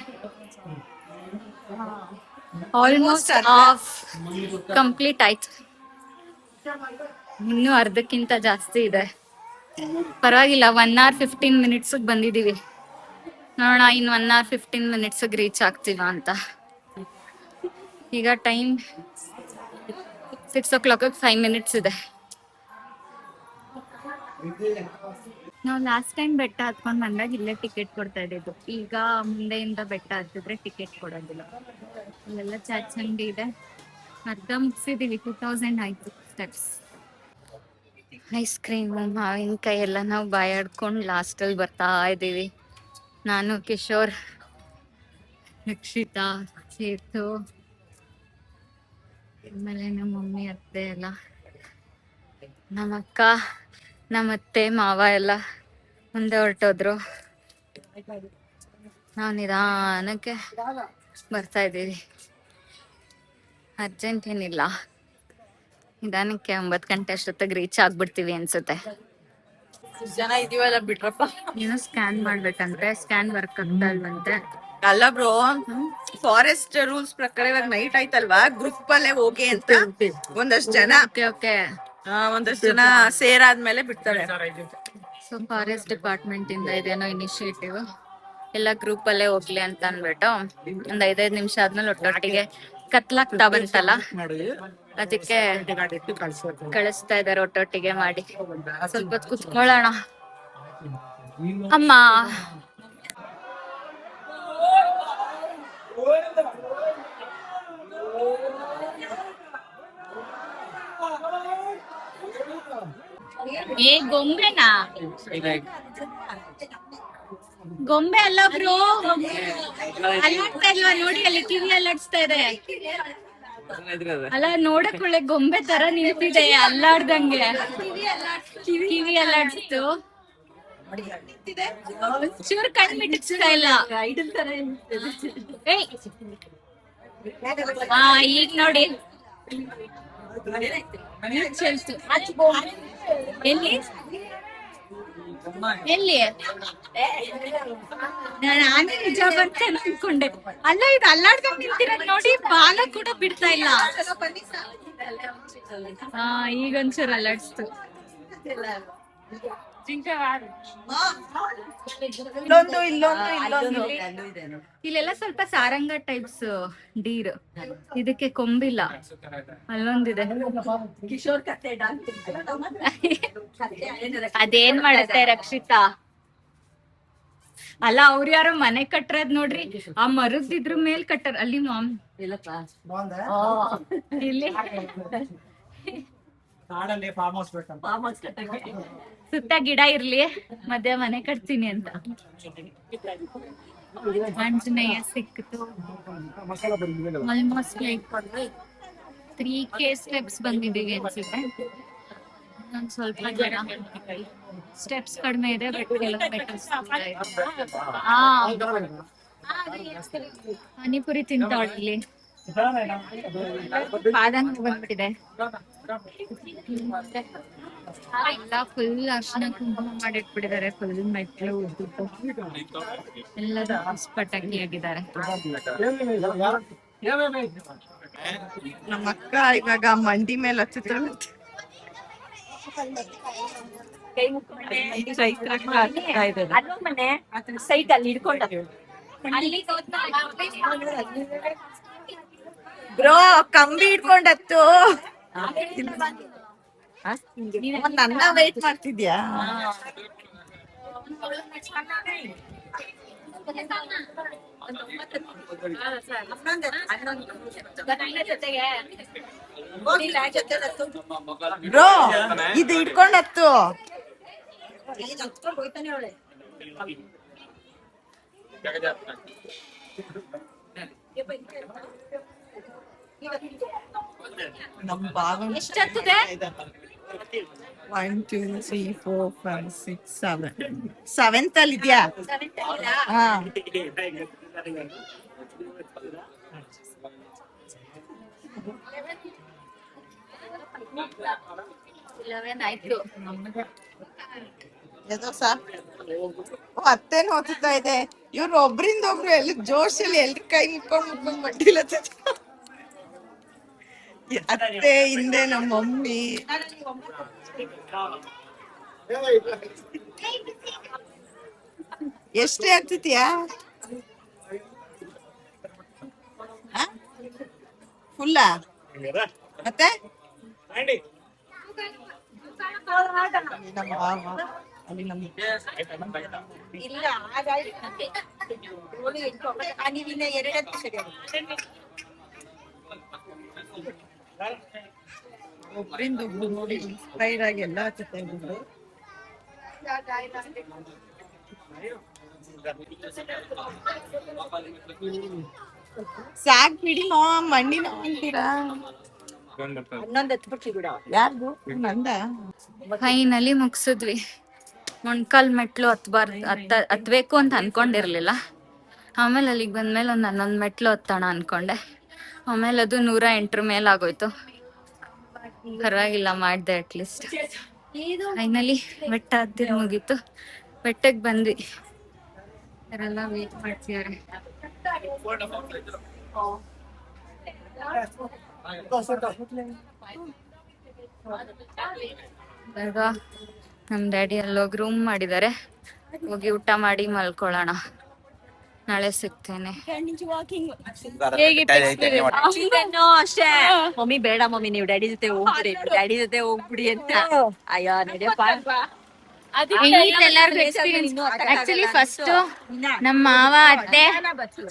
Speaker 2: ಆಲ್ಮೋಸ್ಟ್ ಹಾಫ್ ಕಂಪ್ಲೀಟ್ ಆಯ್ತು. ಇನ್ನೂ ಅರ್ಧಕ್ಕಿಂತ ಜಾಸ್ತಿ ಇದೆ. ಪರವಾಗಿಲ್ಲ, 1 hour 15 minutes ಬಂದಿದೀವಿ. ನೋಡೋಣ ಇನ್ 1 hour 15 minutes ರೀಚ್ ಆಗ್ತೀವ ಅಂತ. ಈಗ ಟೈಮ್ 6 o'clock, 5 minutes ಇದೆ. ನಾವು ಲಾಸ್ಟ್ ಟೈಮ್ ಬೆಟ್ಟ ಹತ್ಕೊಂಡ್ ಬಂದಾಗ ಇಲ್ಲೇ ಟಿಕೆಟ್ ಕೊಡ್ತಾ ಇದ್ದಿದ್ದು. ಈಗ ಮುಂದೆಯಿಂದ ಬೆಟ್ಟ ಹತ್ತಿದ್ರೆ ಟಿಕೆಟ್ ಕೊಡೋದಿಲ್ಲ. ಇಲ್ಲೆಲ್ಲ ಚಾಟ್ಸ್ ಅಂಗಡಿ ಇದೆ. ಅರ್ಧ ಮುಗಿಸಿದೀವಿ, 2000 ಆಯ್ತು ಸ್ಟೆಪ್ಸ್. ಐಸ್ ಕ್ರೀಮ್, ಮಾವಿನಕಾಯಿ ಎಲ್ಲ ನಾವು ಬಾಯಾಡ್ಕೊಂಡು ಲಾಸ್ಟಲ್ಲಿ ಬರ್ತಾ ಇದ್ದೀವಿ. ನಾನು, ಕಿಶೋರ್, ರಕ್ಷಿತಾ, ಚೇತು, ಆಮೇಲೆ ನಮ್ಮ ಮಮ್ಮಿ, ಅತ್ತೆ ಎಲ್ಲ, ನಮ್ಮ ಅಕ್ಕ, ನಮ್ಮ ಅತ್ತೆ, ಮಾವ ಎಲ್ಲ ಮುಂದೆ ಹೊರಟೋದ್ರು. ನಾವು ನಿಧಾನಕ್ಕೆ ಬರ್ತಾ ಇದ್ದೀವಿ. ಅರ್ಜೆಂಟ್ ಏನಿಲ್ಲ, ನಿಧಾನಕ್ಕೆ 9 ಗಂಟೆ ಅಷ್ಟೊತ್ತಿಗೆ ರೀಚ್ ಆಗ್ಬಿಡ್ತೀವಿ ಅನ್ಸುತ್ತೆ.
Speaker 1: ಜನ ಇದೀವಲ್ಲ ಬಿಟ್ರಪ್ಪ.
Speaker 2: ಏನೋ ಸ್ಕ್ಯಾನ್ ಮಾಡ್ಬೇಕಂತೆ, ಸ್ಕ್ಯಾನ್ ವರ್ಕ್ ಆಗ್ತಾ ಇಲ್ವಂತೆ.
Speaker 1: ಅಲ್ಲ ಬ್ರೋ, ಫಾರೆಸ್ಟ್ ರೂಲ್ಸ್ ಪ್ರಕಾರ ಇವಾಗ ನೈಟ್ ಆಯ್ತಲ್ವಾ, ಗ್ರೂಪ್ ಅಲ್ಲೇ ಹೋಗಿ ಅಂತ ಒಂದಷ್ಟು ಜನ
Speaker 2: ಓಕೆ
Speaker 1: ಒಂದಷ್ಟು ಜನ ಸೇರಾದ್ಮೇಲೆ ಬಿಡ್ತಾರೆ.
Speaker 2: ಸೊ ಫಾರೆಸ್ಟ್ ಡಿಪಾರ್ಟ್ಮೆಂಟ್ ಇಂದ ಇದೇನೋ ಇನಿಷಿಯೇಟಿವ್, ಎಲ್ಲ ಗ್ರೂಪ್ ಅಲ್ಲೇ ಹೋಗ್ಲಿ ಅಂತ ಅನ್ಬಿಟ್ಟು ಒಂದ್ 5 ನಿಮಿಷ ಆದ್ಮೇಲೆ ಒಟ್ಟೊಟ್ಟಿಗೆ ಕತ್ಲಾಗ್ತಾ ಬಂತಲ್ಲ, ಅದಕ್ಕೆ ಕಳಿಸ್ತಾ ಇದಾರೆ ಒಟ್ಟೊಟ್ಟಿಗೆ ಮಾಡಿ. ಸ್ವಲ್ಪ ಹೊತ್ತು ಕುತ್ಕೊಳ್ಳೋಣ. ಅಮ್ಮ ಏ ಗೊಂಬೆನಾ? ಗೊಂಬೆ ಅಲ್ಲ ಬ್ರೋ, ಅಲ್ಲಾಡ್ತಾ ಇಲ್ವಾ ನೋಡಿ, ಅಲ್ಲಿ ಕಿವಿ ಅಲ್ಲಾಡ್ಸ್ತಾ ಇದೆ. ಅಲ್ಲ ನೋಡಕ್ ಒಳ್ಳೆ ಗೊಂಬೆ ತರ ನಿಂತಿದೆ, ಅಲ್ಲಾಡ್ದಂಗೆ ಕಿವಿ ಅಲ್ಲಾಡ್ಸ್ತು. ಚೂರ್ ಕಣ್ ಮಿಟ್ಟಿಸ್ತಾ ಇಲ್ಲ. ಹಾ ಈಗ ನೋಡಿ ಎಲ್ಲಿ ಎಲ್ಲಿ ನಾನೇ ನಿಜ ಬರ್ತೇನೆ ಅನ್ಕೊಂಡೆ. ಅಲ್ಲ ಇದು ಅಲ್ಲಾಡ್ಕೊಂಡ್ ನಿಂತಿರೋದ್ ನೋಡಿ, ಬಾಲ ಕೂಡ ಬಿಡ್ತಾ ಇಲ್ಲ. ಹಾ ಈಗೊಂಚೂರು ಅಲ್ಲಾಡ್ಸ್ತು. ಇಲ್ಲೆಲ್ಲ ಸ್ವಲ್ಪ ಸಾರಂಗ ಟೈಪ್ಸ್ ಡೀರ್, ಇದಕ್ಕೆ ಕೊಂಬಿಲ್ಲ. ಅಲ್ಲೊಂದಿದೆ.
Speaker 1: ಕಿಶೋರ್ ಕತೆ
Speaker 2: ಅದೇನ್ ಮಾಡುತ್ತೆ ರಕ್ಷಿತಾ? ಅಲ್ಲ ಅವ್ರ ಯಾರೋ ಮನೆ ಕಟ್ಟರದ್ ನೋಡ್ರಿ, ಆ ಮರದಿದ್ರ ಮೇಲ್ ಕಟ್ಟರ್. ಅಲ್ಲಿ ಮಾಮ್ ಇಲ್ಲಿ ಸುತ್ತ ಗಿಡ ಇರ್ಲಿ, ಮಧ್ಯ ಮನೆ ಕಟ್ತೀನಿ ಅಂತ. ಆಂಜನೇಯ ಸಿಕ್ತು. ಆಲ್ಮೋಸ್ಟ್ ಲೈಕ್ 3K ಸ್ಟೆಪ್ಸ್ ಬಂದಿದ್ದೀವಿ ಅನ್ಸುತ್ತೆ. ಇನ್ನೊಂದ್ ಸ್ವಲ್ಪ ಜನ, ಸ್ಟೆಪ್ಸ್ ಕಡಿಮೆ ಇದೆ ಬಟ್ ಕಿಲೋಮೀಟರ್ಸ್ ಪಾನಿಪುರಿ ತಿಂತಾವಳಿ. ಪಾದಂಗ ಬಂದ್ಬಿಟ್ಟಿದೆ ಎಲ್ಲ. ಫುಲ್ ಅರ್ಶಿನ ಕುಂಕುಮ ಮಾಡಿಟ್ಬಿಟ್ಟಿದ್ದಾರೆ. ಫುಲ್ ಮೆಟ್ಲು ಉದ್ದುಟ್ಟು ಎಲ್ಲರೂ ಪಟಾಕಿ ಆಗಿದ್ದಾರೆ.
Speaker 1: ನಮ್ಮ ಅಕ್ಕ ಇವಾಗ ಮಂಡಿ ಮೇಲೆ ಹಚ್ಚುತ್ತಾಳೆ. ಸೈಟ್ ಅಲ್ಲಿ ಹಿಡ್ಕೊಂಡ ಬ್ರೋ, ಕಂಬಿ ಹಿಡ್ಕೊಂಡತ್ತು. ನನ್ನ ವೇಟ್ ಮಾಡ್ತಿದ್ಯಾ? ಬ್ರೋ ಇದು ಹಿಡ್ಕೊಂಡತ್ತು. ನಮ್ಮ ಭಾವ
Speaker 2: ಎಷ್ಟಾಗ್ತದೆ?
Speaker 1: 1 2 3 4 5 6 7 7th ಅಲ್ಲಿ ಇದೆಯಾ? ಹಾ
Speaker 2: 11 ಆಯ್ತು.
Speaker 1: ಅತ್ತೇನು ಓದ್ತಾ ಇದೆ. ಇವ್ರು ಒಬ್ರಿಂದ ಒಬ್ರು ಎಲ್ಲಿ ಜೋಶಲ್ಲಿ ಎಲ್ರ ಕೈ ಮುಕ್ಕೊಂಡು ಮಡ್ಡಿಲ್ಲ. ಅತ್ತೆ ಹಿಂದೆ ನಮ್ಮ ಮಮ್ಮಿ. ಎಷ್ಟೇ ಆಗ್ತಿದ್ಯಾ? ಫುಲ್ಲ ಮತ್ತೆ ಅಲ್ಲಿ ನಮ್ಮ ಮಾವ, ಅಲ್ಲಿ ನಮ್ಮ ಇಲ್ಲ ನೀವಿನ್ನ ಎರಡತ್ತು ಸರಿ ಒಬ್ರಿಂದ ಒಬ್ರು ನೋಡಿ ಇನ್ಸ್ಪೈರ್ ಆಗಿ ಎಲ್ಲ ಜೊತೆ ಸಾಕ್ ಬಿಡಿ ಮಣ್ಣಿನ ಅಂತೀರಾ ಇನ್ನೊಂದು ಎತ್ಬಿಟ್ಟಿ ಬಿಡ ಯಾರ್ದು ನಂದ
Speaker 2: ಫೈನಲಿ ಮುಗಿಸಿದ್ವಿ. ಮೊಣ್ಕಾಲ್ ಮೆಟ್ಲು ಹತ್ಬೇಕು ಅಂತ ಅನ್ಕೊಂಡಿರ್ಲಿಲ್ಲ. ಆಮೇಲೆ ಅಲ್ಲಿಗೆ ಬಂದ್ಮೇಲೆ ಒಂದು 11 ಮೆಟ್ಲು ಹತ್ತೋಣ ಅನ್ಕೊಂಡೆ. ಆಮೇಲೆ ಅದು 108 ಮೇಲೆ ಆಗೋಯ್ತು. ಪರವಾಗಿಲ್ಲ, ಮಾಡಿದೆ ಅಟ್ಲೀಸ್ಟ್. ಫೈನಲಿ ಬೆಟ್ಟ ಹತ್ತಿರ ಮುಗೀತು. ಬೆಟ್ಟಕ್ಕೆ ಬಂದ್ವಿ. ಅವರೆಲ್ಲ ವೇಟ್ ಮಾಡ್ತಿದ್ದಾರೆ. ಇವಾಗ ನಮ್ ಡ್ಯಾಡಿ ಅಲ್ಲೋಗಿ ರೂಮ್ ಮಾಡಿದ್ದಾರೆ. ಹೋಗಿ ಊಟ ಮಾಡಿ ಮಲ್ಕೊಳ್ಳೋಣ. ನಾಳೆ ಸಿಗ್ತೇನೆ.
Speaker 1: ಮಮ್ಮಿ ಬೇಡ ಮಮ್ಮಿ, ನೀವು ಡ್ಯಾಡಿ ಜೊತೆ ಹೋಗ್ಬಿಡಿ ಅಂತ. ಅಯ್ಯೋ ನಡೆಯಪ್ಪ.
Speaker 2: ಎಲ್ಲಾರ್ಗು ಎಕ್ಸ್ಪೀರಿಯನ್ಸ್. ಆಕ್ಚುಲಿ ಫಸ್ಟ್ ನಮ್ಮ ಮಾವ ಅತ್ತೆ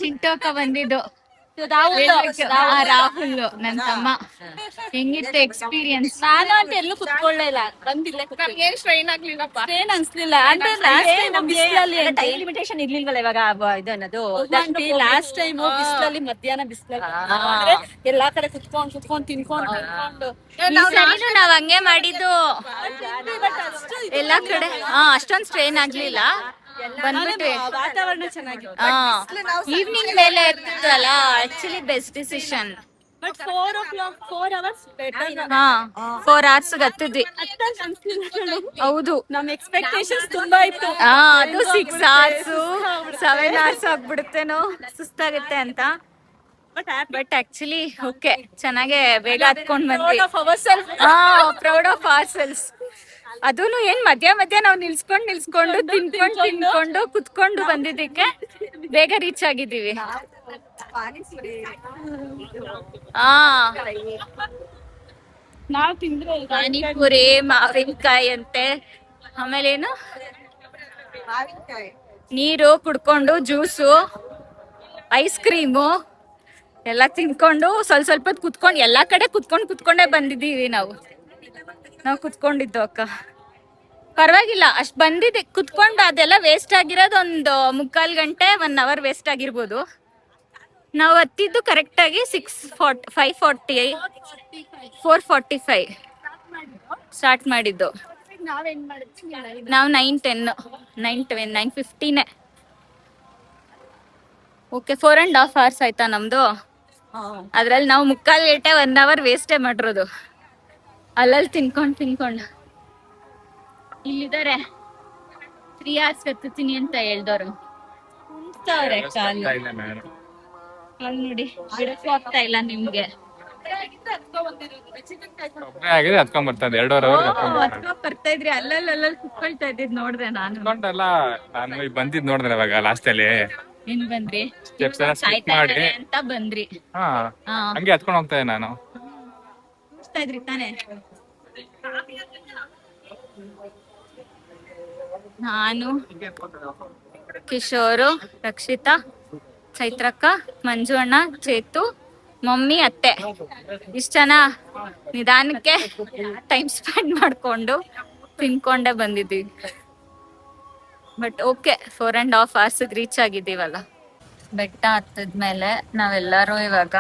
Speaker 2: ಚಿಂಟೋಕ ಬಂದಿದ್ದು, ರಾಹುಲ್ ನನ್ ತಮ್ಮ. ಹೆಂಗಿತ್ತು ಎಕ್ಸ್ಪೀರಿಯನ್ಸ್?
Speaker 6: ನಾನು ಅಂತ ಎಲ್ಲೂ ಕುತ್ಕೊಳ್ಳೇ ಇಲ್ಲ, ಬಂದಿಲ್ಲ. ನಮ್ಗೇನ್ ಸ್ಟ್ರೈನ್ ಆಗ್ಲಿಲ್ಲಪ್ಪ, ಸ್ಟ್ರೈನ್ ಅನ್ಸ್ಲಿಲ್ಲ. ಅಂದ್ರೆ ಟೈಮ್ ಲಿಮಿಟೇಷನ್ ಇರ್ಲಿಲ್ವಲ್ಲ ಇವಾಗ ಇದನ್ನದು. ಲಾಸ್ಟ್ ಟೈಮ್ ಬಿಸ್ಲಲ್ಲಿ ಮಧ್ಯಾಹ್ನ ಬಿಸ್ಲಲ್ಲಿ ಎಲ್ಲಾ ಕಡೆ ಕುತ್ಕೊಂಡ್ ತಿನ್ಕೊಂಡು
Speaker 2: ನಾವ್ ಹಂಗೆ ಮಾಡಿದ್ದು ಎಲ್ಲಾ ಕಡೆ. ಅಷ್ಟೊಂದ್ ಸ್ಟ್ರೈನ್ ಆಗ್ಲಿಲ್ಲ. ಬಂದ್ಬಿಟ್ವಿ.
Speaker 6: ವಾತಾವರಣ ಚೆನ್ನಾಗಿತ್ತು.
Speaker 2: ಈವ್ನಿಂಗ್ ಮೇಲೆ ಇರ್ತಿತ್ತಲ್ಲ, actually best decision.
Speaker 6: But 4 hours better.
Speaker 2: 4 hours ಹತ್ತಿದ್ವಿ. ಹೌದು,
Speaker 6: ನಮ್ ಎಕ್ಸ್ಪೆಕ್ಟೇಷನ್ಸ್ ತುಂಬಾ ಇತ್ತು.
Speaker 2: ಅದು 6 hours 7 hours ಆಗ್ಬಿಡುತ್ತೇನೋ, ಸುಸ್ತಾಗುತ್ತೆ ಅಂತ. ಬಟ್ ಆಕ್ಚುಲಿ ಓಕೆ, ಚೆನ್ನಾಗೆ ಬೇಗ ಹತ್ಕೊಂಡ್ ಬಂದ್ವಿ. Proud of ourselves. ಅದೂನು ಏನ್ ಮಧ್ಯ ನಾವು ನಿಲ್ಸ್ಕೊಂಡು ತಿನ್ಕೊಂಡು ಕುತ್ಕೊಂಡು ಬಂದಿದ್ದಕ್ಕೆ ಬೇಗ ರೀಚ್ ಆಗಿದ್ದೀವಿ.
Speaker 6: ನಾವ್ ತಿಂದ್ರೆ
Speaker 2: ಪಾನಿಪುರಿ, ಮಾವಿನಕಾಯಿ ಅಂತೆ. ಆಮೇಲೆ ಏನು, ನೀರು ಕುಡ್ಕೊಂಡು, ಜ್ಯೂಸು, ಐಸ್ ಕ್ರೀಮು ಎಲ್ಲ ತಿನ್ಕೊಂಡು ಸ್ವಲ್ಪ ಹೊತ್ತು ಕುತ್ಕೊಂಡು, ಎಲ್ಲಾ ಕಡೆ ಕುತ್ಕೊಂಡೇ ಬಂದಿದ್ದೀವಿ ನಾವು ಕುತ್ಕೊಂಡಿದ್ದು ಅಕ್ಕ. ಪರವಾಗಿಲ್ಲ, ಅಷ್ಟ್ ಬಂದಿದೆ ಕುತ್ಕೊಂಡು. ಅದೆಲ್ಲ ವೇಸ್ಟ್ ಆಗಿರೋದು ಒಂದು 3/4 ಗಂಟೆ 1 hour ವೇಸ್ಟ್ ಆಗಿರ್ಬೋದು. ನಾವು ಹತ್ತಿದ್ದು ಕರೆಕ್ಟ್ ಆಗಿ 4:45 ಸ್ಟಾರ್ಟ್ ಮಾಡಿದ್ದು. ನಾವು 9:15 ಓಕೆ. 4.5 hours ಆಯ್ತಾ ನಮ್ದು. ಅದ್ರಲ್ಲಿ ನಾವು 3/4 ಗಂಟೆ 1 hour ವೇಸ್ಟೇ ಮಾಡಿರೋದು. ಅಲ್ಲಲ್ಲಿ ತಿನ್ಕೊಂಡು ಇಲ್ಲಿದ್ದಾರೆ 3 hours ಕತ್ತೀನಿ ಅಂತ ಹೇಳ್ದವ್ರು. ಅಲ್ಲಿ ನೋಡಿ, ಬಿಡಕ್ಕೂ ಆಗ್ತಾ ಇಲ್ಲ ನಿಮ್ಗೆ.
Speaker 3: ಆಗಿದೆ, ಹತ್ಕೊಂಡ್ ಬರ್ತಾ ಇದೆ. 2.5 hour
Speaker 2: ಬರ್ತಾ ಇದ್ರಿ, ಅಲ್ಲಲ್ಲಿ ಕುತ್ಕೊಳ್ತಾ ಇದ್ದಿದ್ ನೋಡ್ದೆ ನಾನು.
Speaker 3: ನಾನು ಬಂದಿದ್ ನೋಡಿದ್ರೆ ಅವಾಗ ಲಾಸ್ಟ್ ಅಲ್ಲಿ
Speaker 2: ಏನ್ ಬಂದ್ರಿ?
Speaker 3: ಸ್ಟೆಪ್ಸ್ ಎಲ್ಲ ಸ್ಕಿಪ್ ಮಾಡಿ
Speaker 2: ಅಂತ ಬಂದ್ರಿ.
Speaker 3: ಹಂಗೆ ಹತ್ಕೊಂಡ್ ಹೋಗ್ತಾ ಇದ್ದೆ ನಾನು.
Speaker 2: ಇದ್ರಿ ತಾನೆ. ನಾನು, ಕಿಶೋರು, ರಕ್ಷಿತಾ, ಚೈತ್ರಕ್ಕ, ಮಂಜು ಅಣ್ಣ, ಚೇತು, ಮಮ್ಮಿ, ಅತ್ತೆ. ಇಷ್ಟ ಜನ ನಿಧಾನಕ್ಕೆ ಟೈಮ್ ಸ್ಪೆಂಡ್ ಮಾಡ್ಕೊಂಡು ತಿನ್ಕೊಂಡೆ ಬಂದಿದ್ದೀವಿ. ಬಟ್ ಓಕೆ, 4.5 hours ರೀಚ್ ಆಗಿದ್ದೀವಲ್ಲ. ಬೆಟ್ಟ ಹತ್ತದ್ಮೇಲೆ ನಾವೆಲ್ಲರೂ ಇವಾಗ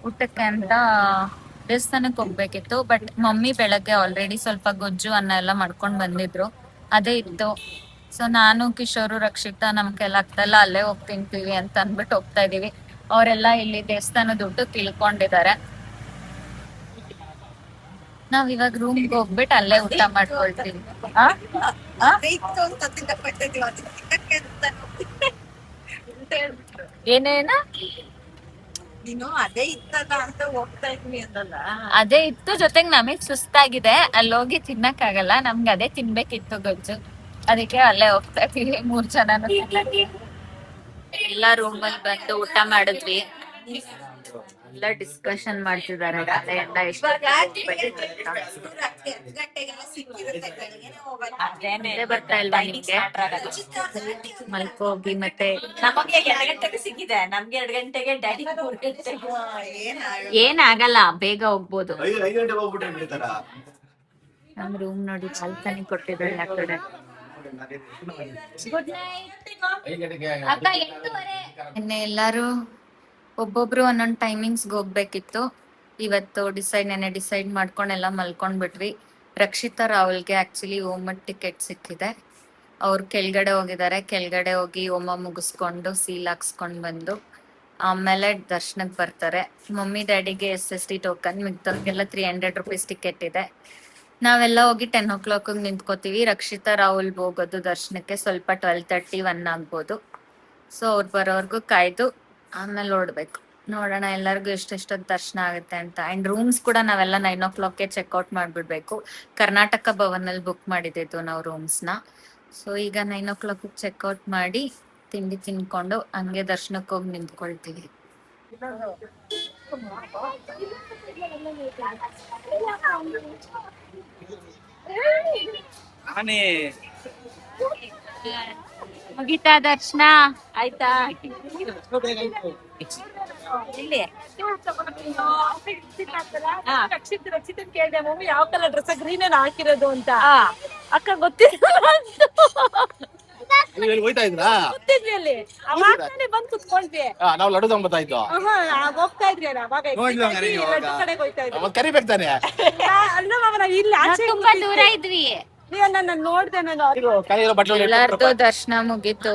Speaker 2: ಊಟಕ್ಕೆ ಅಂತ ದೇವಸ್ಥಾನಕ್ಕೆ ಹೋಗ್ಬೇಕಿತ್ತು. ಬಟ್ ಮಮ್ಮಿ ಬೆಳಗ್ಗೆ ಆಲ್ರೆಡಿ ಸ್ವಲ್ಪ ಗೊಜ್ಜು ಅನ್ನ ಎಲ್ಲ ಮಾಡ್ಕೊಂಡ್ ಬಂದಿದ್ರು, ಅದೇ ಇತ್ತು. ಸೊ ನಾನು, ಕಿಶೋರು, ರಕ್ಷಿತಾ ನಮ್ ಕೈಲಾಗ್ತಲ್ಲ, ಅಲ್ಲೇ ಹೋಗಿ ತಿಂತೀವಿ ಅಂತ ಅಂದ್ಬಿಟ್ಟು ಹೋಗ್ತಾ ಇದೀವಿ. ಅವರೆಲ್ಲ ಇಲ್ಲಿ ದೇವಸ್ಥಾನದ ದುಡ್ಡು ತಿಳ್ಕೊಂಡಿದ್ದಾರೆ. ನಾವ್ ಇವಾಗ ರೂಮ್ಗೆ ಹೋಗ್ಬಿಟ್ಟು ಅಲ್ಲೇ ಊಟ ಮಾಡ್ಕೊಳ್ತೀವಿ. ಏನೇನ
Speaker 1: ನೀನು ಅದೇ ಇತ್ತಲ್ಲ ಅಂತ ಹೋಗ್ತಾ ಇದ್ವಿ ಅಂದಲ್ಲ.
Speaker 2: ಅದೇ ಇತ್ತು, ಜೊತೆಗೆ ನಮಗ್ ಸುಸ್ತಾಗಿದೆ, ಅಲ್ಲಿ ಹೋಗಿ ತಿನ್ನಕ್ಕಾಗಲ್ಲ. ನಮ್ಗೆ ಅದೇ ತಿನ್ಬೇಕಿತ್ತು ಗೊಜ್ಜು, ಅದಕ್ಕೆ ಅಲ್ಲೇ ಹೋಗ್ತಾ ಇದೀವಿ 3 ಜನನು. ಎಲ್ಲ ರೂಮಲ್ಲಿ ಬಂದು ಊಟ ಮಾಡಿದ್ವಿ. ಎಲ್ಲ ಡಿಸ್ಕಷನ್ ಮಾಡ್ತಿದ್ದಾರೆ ಕಥೆಯಿಂದ ಎಷ್ಟು ಬರ್ತಾ ಇಲ್ವಾ ನಿಮ್ಗೆ ಮಲ್ಕೋಗಿ ಮತ್ತೆ
Speaker 6: ನಮಗೆ 2 ಗಂಟೆಗೆ ಸಿಕ್ಕಿದೆ, ನಮ್ಗೆ 2 ಗಂಟೆಗೆ, ಡ್ಯಾಡಿ 3 ಗಂಟೆಗೆ.
Speaker 2: ಏನಾಗಲ್ಲ, ಬೇಗ ಹೋಗ್ಬೋದು.
Speaker 5: 5 ಗಂಟೆಗೆ ಹೋಗ್ಬಿಟ್ರೆ ಬಿಡ್ತಾರ.
Speaker 2: ನಮ್ ರೂಮ್ ನೋಡಿ ಬಾಲ್ಕನಿ ಕೊಟ್ಟಿದ್ದಾರೆ ಆ ಕಡೆ. Good night. ನಿನ್ನೆ ಎಲ್ಲಾರು ಒಬ್ಬೊಬ್ರು ಒಂದೊಂದ್ ಟೈಮಿಂಗ್ಸ್ಗೆ ಹೋಗ್ಬೇಕಿತ್ತು. ಇವತ್ತು ನೆನ್ನೆ ಡಿಸೈಡ್ ಮಾಡ್ಕೊಂಡೆಲ್ಲ ಮಲ್ಕೊಂಡ್ಬಿಟ್ವಿ. ರಕ್ಷಿತಾ ರಾಹುಲ್ಗೆ ಆಕ್ಚುಲಿ ಓಮಟ್ ಟಿಕೆಟ್ ಸಿಕ್ಕಿದೆ. ಅವ್ರು ಕೆಳಗಡೆ ಹೋಗಿದ್ದಾರೆ. ಕೆಳಗಡೆ ಹೋಗಿ ಹೋಮ ಮುಗಿಸ್ಕೊಂಡು ಸೀಲ್ ಹಾಕ್ಸ್ಕೊಂಡ್ ಬಂದು ಆಮೇಲೆ ದರ್ಶನಕ್ಕೆ ಬರ್ತಾರೆ. ಮಮ್ಮಿ ಡ್ಯಾಡಿಗೆ SST ಟೋಕನ್, ಮಿಗ್ದವ್ರಿಗೆಲ್ಲ 300 rupees ಟಿಕೆಟ್ ಇದೆ. ನಾವೆಲ್ಲ ಹೋಗಿ 10 o'clock ನಿಂತ್ಕೋತೀವಿ. ರಕ್ಷಿತಾ ರಾಹುಲ್ ಹೋಗೋದು ದರ್ಶನಕ್ಕೆ ಸ್ವಲ್ಪ 12:30-1 ಆಗ್ಬೋದು. ಸೊ ಅವ್ರು ಬರೋವರೆಗೂ ಕಾಯ್ದು ಆಮೇಲೆ ನೋಡ್ಬೇಕು. ನೋಡೋಣ ಎಲ್ಲರಿಗೂ ಎಷ್ಟೆಷ್ಟೊತ್ತು ದರ್ಶನ ಆಗುತ್ತೆ ಅಂತ. ಅಂಡ್ ರೂಮ್ಸ್ ಕೂಡ ನಾವೆಲ್ಲ 9 o'clock ಚೆಕ್ಔಟ್ ಮಾಡ್ಬಿಡ್ಬೇಕು. ಕರ್ನಾಟಕ ಭವನಲ್ಲಿ ಬುಕ್ ಮಾಡಿದ್ದು ನಾವು ರೂಮ್ಸ್ನ. ಸೊ ಈಗ 9 o'clock ಚೆಕ್ಔಟ್ ಮಾಡಿ ತಿಂಡಿ ತಿನ್ಕೊಂಡು ಹಂಗೆ ದರ್ಶನಕ್ಕೆ ಹೋಗಿ ನಿಂತ್ಕೊಳ್ತೀವಿ. ಮುಗಿತಾ ದರ್ಶನ
Speaker 6: ಆಯ್ತಾ? ಇಲ್ಲಿ ರಕ್ಷಿತನ್ ಕೇಳಿದೆ, ಮಮ್ಮಿ ಯಾವ ಕಲರ್ ಡ್ರೆಸ್ ಗ್ರೀನ್ ಹಾಕಿರೋದು ಅಂತ. ಅಕ್ಕ ಗೊತ್ತಿಲ್ಲ
Speaker 4: ಹೋಯ್ತಾ ಇದ್ರಾ?
Speaker 6: ಗೊತ್ತಿದ್ವಿ ಅಲ್ಲಿ ಅವಾಗ ಬಂದ್ ಕುತ್ಕೊಂಡ್ವಿ.
Speaker 4: ನಾವು ಲಡ್ಡು ತಗೊಂಬತ್ತಾ ಇತ್ತು.
Speaker 6: ಹೋಗ್ತಾ ಇದ್ರಿ ಅವಾಗ ಕಡೆಗೆ ಹೋಯ್ತಾ ಇದ್ವಿ.
Speaker 4: ಕರಿಬೇಕು ತಾನೆ.
Speaker 6: ಅಲ್ಲ ಮಾವ, ನಾವ್ ಇಲ್ಲಿ ಆಚೆ
Speaker 2: ತುಂಬಾ ದೂರ ಇದ್ವಿ.
Speaker 6: ನನ್ನ ನೋಡ್ದೆ ನಾನು.
Speaker 2: ಎಲ್ಲಾರ್ದು ದರ್ಶನ ಮುಗೀತು.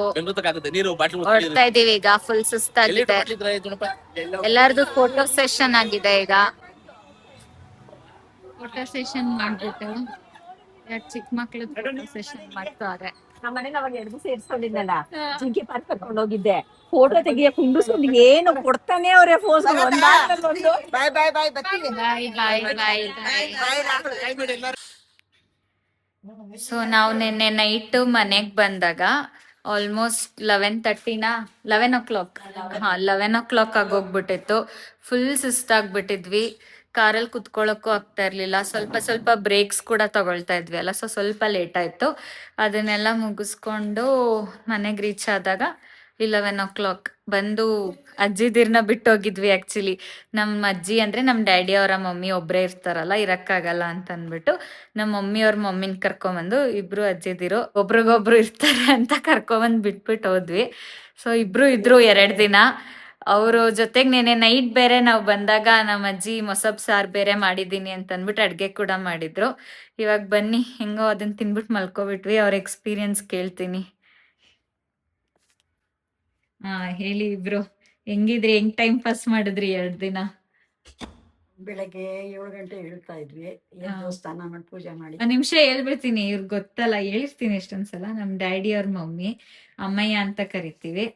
Speaker 2: ಹೊರಡ್ತಾ ಇದೀವಿ ಈಗ. ಫುಲ್ ಸುಸ್ತಾಗಿದೆ. ಎಲ್ಲಾರ್ದು ಫೋಟೋ ಸೆಷನ್ ಆಗಿದೆ. ಈಗ ಫೋಟೋ ಸೆಷನ್ ಮಾಡ್ಬಿಟ್ಟು ಚಿಕ್ಕ ಮಕ್ಳು ಫೋಟೋ ಸೆಷನ್ ಮಾಡ್ತಾರೆ.
Speaker 6: ನಮ್ಮ ಮನೇಲಿ ಅವಾಗ 2 ದಿವಸ ಇರ್ಸ್ಕೊಂಡಿದ್ನಲ್ಲ, ಜಿಂಕೆ ಪಾರ್ಕ್ ಕರ್ಕೊಂಡು ಹೋಗಿದ್ದೆ. ಫೋಟೋ ತೆಗಿಯ ಕುಂಡಿಸ್ಕೊಂಡು ಏನು ಕೊಡ್ತಾನೆ ಅವ್ರೆ ಫೋನ್. ಬಾಯ್ ಬಾಯ್ ಬಾಯ್ ಬರ್ತೀವಿ.
Speaker 2: ಬಾಯ್ ಬಾಯ್ ಬಾಯ್ ಬಾಯ್. ಸೊ ನಾವು ನಿನ್ನೆ ನೈಟ್ ಮನೆಗ್ ಬಂದಾಗ ಆಲ್ಮೋಸ್ಟ್ 11 o'clock 11 o'clock ಆಗೋಗ್ಬಿಟ್ಟಿತ್ತು. ಫುಲ್ ಸುಸ್ತಾಗ್ಬಿಟ್ಟಿದ್ವಿ. ಕಾರಲ್ಲಿ ಕುತ್ಕೊಳ್ಳೋಕ್ಕೂ ಆಗ್ತಾ ಇರ್ಲಿಲ್ಲ. ಸ್ವಲ್ಪ ಬ್ರೇಕ್ಸ್ ಕೂಡ ತಗೊಳ್ತಾ ಇದ್ವಿ ಅಲ್ಲ, ಸೊ ಸ್ವಲ್ಪ ಲೇಟ್ ಆಯ್ತು. ಅದನ್ನೆಲ್ಲ ಮುಗಿಸ್ಕೊಂಡು ಮನೆಗೆ ರೀಚ್ ಆದಾಗ 11 o'clock ಬಂದು ಅಜ್ಜಿದಿರ್ನ ಬಿಟ್ಟೋಗಿದ್ವಿ. ಆಕ್ಚುಲಿ ನಮ್ಮ ಅಜ್ಜಿ ಅಂದ್ರೆ ನಮ್ಮ ಡ್ಯಾಡಿ ಅವರ ಮಮ್ಮಿ ಒಬ್ರೇ ಇರ್ತಾರಲ್ಲ, ಇರಕ್ಕಾಗಲ್ಲ ಅಂತ ಅಂದ್ಬಿಟ್ಟು ನಮ್ಮ ಮಮ್ಮಿನ ಕರ್ಕೊಂಬಂದು, ಇಬ್ರು ಅಜ್ಜಿದಿರು ಒಬ್ರಿಗೊಬ್ರು ಇರ್ತಾರೆ ಅಂತ ಕರ್ಕೊಂಬಂದು ಬಿಟ್ಬಿಟ್ಟು ಹೋದ್ವಿ. ಸೊ ಇಬ್ರು ಇದ್ರು 2 ದಿನ. ಅವರು ಜೊತೆಗೆ ನೆನೆ ನೈಟ್ ಬೇರೆ ನಾವು ಬಂದಾಗ ನಮ್ಮ ಅಜ್ಜಿ ಮೊಸಪ್ ಸಾರು ಬೇರೆ ಮಾಡಿದ್ದೀನಿ ಅಂತ ಅಂದ್ಬಿಟ್ಟು ಅಡ್ಗೆ ಕೂಡ ಮಾಡಿದ್ರು. ಇವಾಗ ಬನ್ನಿ ಹೆಂಗೋ ಅದನ್ನ ತಿನ್ಬಿಟ್ಟು ಮಲ್ಕೋಬಿಟ್ವಿ. ಅವ್ರ ಎಕ್ಸ್ಪೀರಿಯನ್ಸ್ ಕೇಳ್ತೀನಿ. ಹೇಳಿ ಇಬ್ರು, ಹೆಂಗಿದ್ರಿ? ಹೆಂಗ್ ಟೈಮ್ ಪಾಸ್ ಮಾಡಿದ್ರಿ 2 ದಿನ?
Speaker 7: ಬೆಳಗ್ಗೆ 7 ಗಂಟೆ ಹೇಳ್ತಾ ಇದ್ವಿ. ಸ್ನಾನ ಮಾಡಿ ಪೂಜೆ ಮಾಡಿ.
Speaker 2: ಒಂದ್ ನಿಮಿಷ ಹೇಳ್ಬಿಡ್ತೀನಿ, ಇವ್ರಿಗೆ ಗೊತ್ತಲ್ಲ, ಹೇಳಿರ್ತೀನಿ ಎಷ್ಟೊಂದ್ಸಲ. ನಮ್ ಡ್ಯಾಡಿ ಅವ್ರ ಮಮ್ಮಿ ಅಮ್ಮಯ್ಯ ಅಂತ ಕರಿತೀವಿ.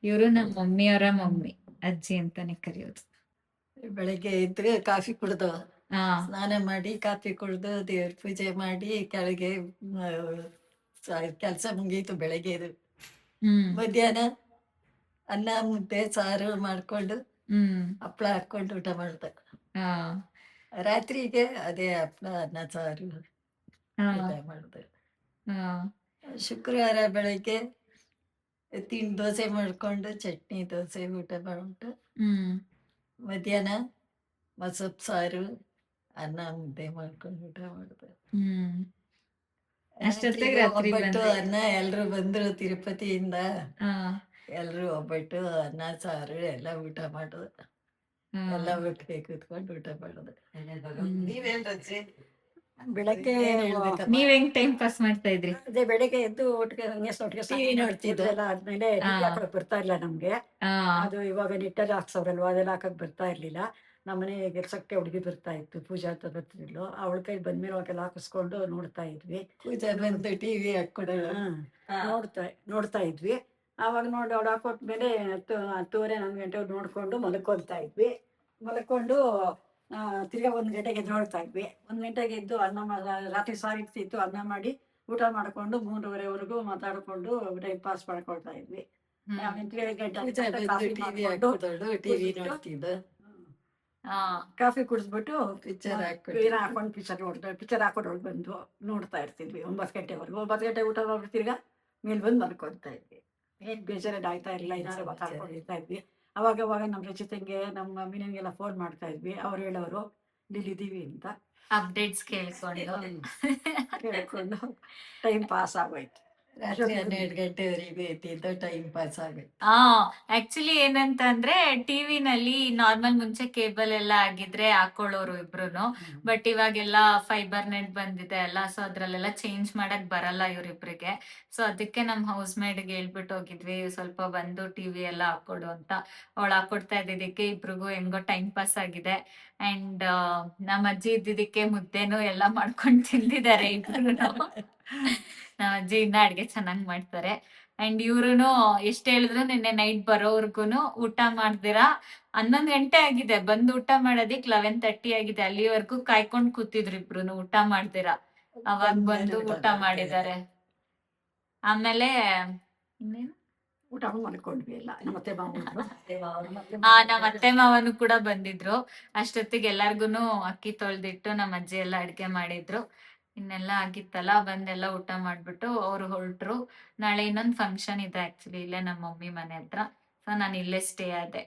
Speaker 2: ಇವರು ನಮ್ಮ ಮಮ್ಮಿಯವರ ಮಮ್ಮಿ, ಅಜ್ಜಿ ಅಂತಾನೆ ಕರೆಯೋದು.
Speaker 7: ಬೆಳಗ್ಗೆ ಇದ್ರೆ ಕಾಫಿ ಕುಡ್ದು ಸ್ನಾನ ಮಾಡಿ ಕಾಫಿ ಕುಡ್ದು ದೇವ್ರ ಪೂಜೆ ಮಾಡಿ ಕೆಳಗೆ ಕೆಲಸ ಮುಗೀತು ಬೆಳಗ್ಗೆದು. ಮಧ್ಯಾಹ್ನ ಅನ್ನ ಮುದ್ದೆ ಸಾರು ಮಾಡ್ಕೊಂಡು ಹಪ್ಳ ಹಾಕೊಂಡು ಊಟ ಮಾಡ್ದೆ. ರಾತ್ರಿಗೆ ಅದೇ ಹಪ್ಳ ಅನ್ನ ಸಾರು ಊಟ ಮಾಡ್ದೆ. ಶುಕ್ರವಾರ ಬೆಳಗ್ಗೆ ದೋಸೆ ಮಾಡ್ಕೊಂಡು ಚಟ್ನಿ ದೋಸೆ ಊಟ ಮಾಡ್ಬಿಟ್ಟು ಮಧ್ಯಾಹ್ನ ಮಸೊಪ್ಪು ಸಾರು ಅನ್ನ ಮುದ್ದೆ ಮಾಡ್ಕೊಂಡು ಊಟ ಮಾಡಿದೆ. ಒಬ್ಬಟ್ಟು ಅನ್ನ ಎಲ್ರು ಬಂದ್ರು ತಿರುಪತಿಯಿಂದ. ಎಲ್ರು ಒಬ್ಬಟ್ಟು ಅನ್ನ ಸಾರು ಎಲ್ಲ ಊಟ ಮಾಡೋದು. ಎಲ್ಲ ಒಟ್ಟಿಗೆ ಕೂತ್ಕೊಂಡು ಊಟ ಮಾಡೋದು. ನೀವೇನ್ ರಜೆ? ಬೆಳಗ್ಗೆ
Speaker 2: ನೀವ್ ಹೆಂಗ್ ಟೈಮ್ ಪಾಸ್ ಮಾಡ್ತಾ ಇದ್ರಿ?
Speaker 7: ಅದೇ ಬೆಳಗ್ಗೆ ಎದ್ದು ಒಟ್ಟಿಗೆ ಟಿವಿ ನೋಡ್ತಿದ್ದು. ಆದ್ಮೇಲೆ ಹಾಕಕ್ ಬರ್ತಾ ಇಲ್ಲ ನಮ್ಗೆ. ಅದು ಇವಾಗ ನಿಟ್ಟಲ್ಲಿ ಹಾಕ್ಸವ್ರಲ್ವಾ, ಅದೆಲ್ಲ ಹಾಕಕ್ ಬರ್ತಾ ಇರ್ಲಿಲ್ಲ. ನಮ್ಮನೆ ಗೆಲ್ಸಕ್ಕೆ ಹುಡುಗಿ ಬರ್ತಾ ಇತ್ತು, ಪೂಜಾ ಅಂತ ಬರ್ತಿದ್ಲು. ಅವಳ ಕೈ ಬಂದ್ಮೇಲೆ ಅವಾಗೆಲ್ಲ ಹಾಕಿಸ್ಕೊಂಡು ನೋಡ್ತಾ ಇದ್ವಿ. ಪೂಜಾ ಬಂದು ಟಿವಿ ಹಾಕೊಂಡು ನೋಡ್ತಾ ಇದ್ವಿ. ಆವಾಗ ಅವಳು ಹಾಕೊಟ್ಮೇಲೆ 10:30 11 ಗಂಟೆ ನೋಡ್ಕೊಂಡು ಮಲ್ಕೊಳ್ತಾ ಇದ್ವಿ. ಮಲ್ಕೊಂಡು ತಿರ್ಗಾ 1 ಗಂಟೆಗೆ ನೋಡ್ತಾ ಇದ್ವಿ. 1 ಗಂಟೆಗೆ ಎದ್ದು ರಾತ್ರಿ ಸಾರು ಇರ್ತಿತ್ತು, ಅನ್ನ ಮಾಡಿ ಊಟ ಮಾಡ್ಕೊಂಡು 3:30ವರೆಗೂ ಮಾತಾಡ್ಕೊಂಡು ಟೈಮ್ ಪಾಸ್ ಮಾಡ್ಕೊಳ್ತಾ ಇದ್ವಿ. ಟಿವಿ ನೋಡ್ತಿದ್ದು. ಕಾಫಿ ಕುಡಿಸ್ಬಿಟ್ಟು
Speaker 1: ಪಿಕ್ಚರ್
Speaker 7: ಏನ ಹಾಕೊಂಡು ಪಿಕ್ಚರ್ ಹಾಕೊಂಡು ಬಂದು ನೋಡ್ತಾ ಇರ್ತಿದ್ವಿ 9 ಗಂಟೆವರೆಗೂ. 9 ಗಂಟೆ ಊಟ ಮಾಡ್ಬಿಟ್ಟು ತಿರ್ಗಾ ಮೇಲೆ ಬಂದು ಮಲ್ಕೊತಾ ಇದ್ವಿ. ಏನ್ ಬೇಜಾರೇನು ಆಯ್ತಾ ಇರಲಿಲ್ಲ, ಏನಾದ್ರು ಮಾತಾಡ್ಕೊಂಡಿರ್ತಾ ಇದ್ವಿ. ಅವಾಗ ನಮ್ಮ ರಚಿತಂಗೆ ನಮ್ಮ ಮೀನಿಗೆಲ್ಲ ಫೋನ್ ಮಾಡ್ತಾ ಇದ್ವಿ. ಅವ್ರು ಹೇಳೋರು ಇಲ್ಲಿದ್ದೀವಿ ಅಂತ
Speaker 2: ಅಪ್ಡೇಟ್ಸ್ ಕೇಳ್ಕೊಂಡು
Speaker 7: ಕೇಳ್ಕೊಂಡು ಟೈಮ್ ಪಾಸ್ ಆಗೋಯ್ತು.
Speaker 1: ರಾತ್ರಿ 12 ಗಂಟೆವರೆಗೂ ಎದ್ದಿದ್ದು ಟೈಮ್ ಪಾಸ್ ಆಗುತ್ತೆ.
Speaker 2: ಆಕ್ಚುಲಿ ಏನಂತಂದ್ರೆ ಟಿವಿನಲ್ಲಿ ನಾರ್ಮಲ್ ಮುಂಚೆ ಕೇಬಲ್ ಎಲ್ಲ ಆಗಿದ್ರೆ ಹಾಕೊಳ್ಳೋರು ಇಬ್ರುನು. ಬಟ್ ಇವಾಗೆಲ್ಲ ಫೈಬರ್ ನೆಟ್ ಬಂದಿದೆ ಅಲ್ಲ, ಸೊ ಅದ್ರಲ್ಲೆಲ್ಲ ಚೇಂಜ್ ಮಾಡಕ್ ಬರಲ್ಲ ಇವ್ರಿಬ್ರಿಗೆ. ಸೊ ಅದಕ್ಕೆ ನಮ್ ಹೌಸ್ ಮೇಡ್ಗೆ ಹೇಳ್ಬಿಟ್ಟು ಹೋಗಿದ್ವಿ, ಸ್ವಲ್ಪ ಬಂದು ಟಿವಿ ಎಲ್ಲ ಹಾಕೊಡು ಅಂತ. ಅವಳು ಹಾಕೊಡ್ತಾ ಇದ್ದಿದ್ದಕ್ಕೆ ಇಬ್ರಿಗೂ ಹೆಂಗೋ ಟೈಮ್ ಪಾಸ್ ಆಗಿದೆ. ಅಂಡ್ ನಮ್ಮ ಅಜ್ಜಿ ಇದ್ದಿದ್ದಕ್ಕೆ ಮುದ್ದೆನು ಎಲ್ಲ ಮಾಡ್ಕೊಂಡು ತಿಂದಿದ್ದಾರೆ ಇಬ್ರು. ನಮ್ಮ ಅಜ್ಜಿ ಇನ್ನ ಅಡ್ಗೆ ಚೆನ್ನಾಗ್ ಮಾಡ್ತಾರೆ. ಅಂಡ್ ಇವ್ರುನು ಎಷ್ಟ್ ಹೇಳಿದ್ರು ನಿನ್ನೆ ನೈಟ್ ಬರೋವರ್ಗುನು ಊಟ ಮಾಡ್ದಿರಾ 11 ಗಂಟೆ ಆಗಿದೆ, ಬಂದು ಊಟ ಮಾಡೋದಿಕ್ 11:30 ಆಗಿದೆ. ಅಲ್ಲಿವರೆಗೂ ಕಾಯ್ಕೊಂಡ್ ಕೂತಿದ್ರು ಇಬ್ರುನು ಊಟ ಮಾಡ್ದಿರಾ. ಅವಾಗ ಬಂದು ಊಟ ಮಾಡಿದ್ದಾರೆ. ಆಮೇಲೆ ಇನ್ನೇನು
Speaker 7: ಊಟ ಮಾಡ್ಕೊಂಡ್ವಿ ಎಲ್ಲ. ನಮ್ಮ ಅತ್ತೆ ಮಾವ
Speaker 2: ನಮ್ಮ ಅತ್ತೆ ಮಾವನು ಕೂಡ ಬಂದಿದ್ರು. ಅಷ್ಟೊತ್ತಿಗೆ ಎಲ್ಲಾರ್ಗುನು ಅಕ್ಕಿ ತೊಳ್ದಿಟ್ಟು ನಮ್ಮ ಅಜ್ಜಿ ಎಲ್ಲ ಅಡ್ಗೆ ಮಾಡಿದ್ರು. ಇನ್ನೆಲ್ಲ ಆಗಿತ್ತಲ್ಲ, ಬಂದೆಲ್ಲ ಊಟ ಮಾಡ್ಬಿಟ್ಟು ಅವ್ರು ಹೊರಟ್ರು. ನಾಳೆ ಇನ್ನೊಂದ್ ಫಂಕ್ಷನ್ ಇದೆ ಆಕ್ಚುಲಿ ಇಲ್ಲೇ ನಮ್ಮ ಮಮ್ಮಿ ಮನೆ ಹತ್ರ. ಸೊ ನಾನು ಇಲ್ಲೇ ಸ್ಟೇ ಆದೆ.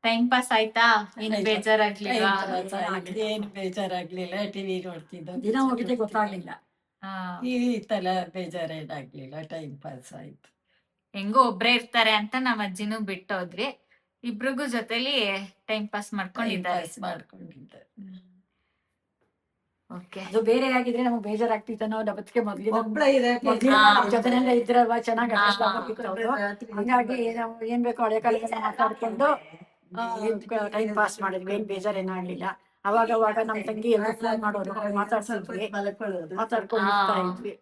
Speaker 2: ಟೈಮ್ ಪಾಸ್ ಆಯ್ತಾ? ಏನ್ ಬೇಜಾರಾಗ್ಲಿಲ್ವಾ?
Speaker 1: ಏನು ಬೇಜಾರಾಗ್ಲಿಲ್ಲ. ಟಿವಿ ನೋಡ್ತಿದ್ದು,
Speaker 7: ದಿನ ಹೋಗಿದ್ದೆ ಗೊತ್ತಾಗ್ಲಿಲ್ಲ.
Speaker 1: ಟಿವಿ ಇತ್ತಲ್ಲ, ಬೇಜಾರೇನಾಗ್ಲಿಲ್ಲ. ಟೈಮ್ ಪಾಸ್ ಆಯ್ತು.
Speaker 2: ಹೆಂಗೋ ಒಬ್ರೇ ಇರ್ತಾರೆ ಅಂತ ನಮ್ಮ ಅಜ್ಜಿನೂ ಬಿಟ್ಟೋದ್ವಿ. ಇಬ್ರಿಗೂ ಜೊತೆಲಿ ಟೈಮ್ ಪಾಸ್ ಮಾಡ್ಕೊಂಡಿದ್ದಾರೆ.
Speaker 1: ಮಾಡ್ಕೊಂಡಿದ್ದೆ.
Speaker 2: ಓಕೆ.
Speaker 7: ಅದು ಬೇರೆ ಆಗಿದ್ರೆ ನಮ್ಗೆ ಬೇಜಾರಾಗ್ತಿತ್ತನೋ ಡಬತ್ಗೆ ಮೊದ್ಲಿನ
Speaker 1: ಒಬ್ಳ ಇದೆ
Speaker 7: ಜೊತೆನೆಲ್ಲ ಇದ್ರಲ್ವಾ, ಚೆನ್ನಾಗಿ ಅಡ್ಜಸ್ಟ್ ಆಗ್ಬಿಟ್ಟಿತ್ತು ಅವ್ರು. ಹಂಗಾಗಿ ನಾವು ಏನ್ ಬೇಕೋ ಹಳೆ ಕಾಲದಲ್ಲಿ ಮಾತಾಡ್ಕೊಂಡು ಟೈಮ್ ಪಾಸ್ ಮಾಡಿದ್ವಿ. ಏನ್ ಬೇಜಾರೇನಾಗ್ಲಿಲ್ಲ. ಅವಾಗ ನಮ್ ತಂಗಿ ಎಲ್ಲ ಫೋನ್ ಮಾಡೋರು, ಮಾತಾಡ್ಸಿದ್ವಿ, ಮಾತಾಡ್ಕೊಂಡಿರ್ತಾ ಇದ್ವಿ.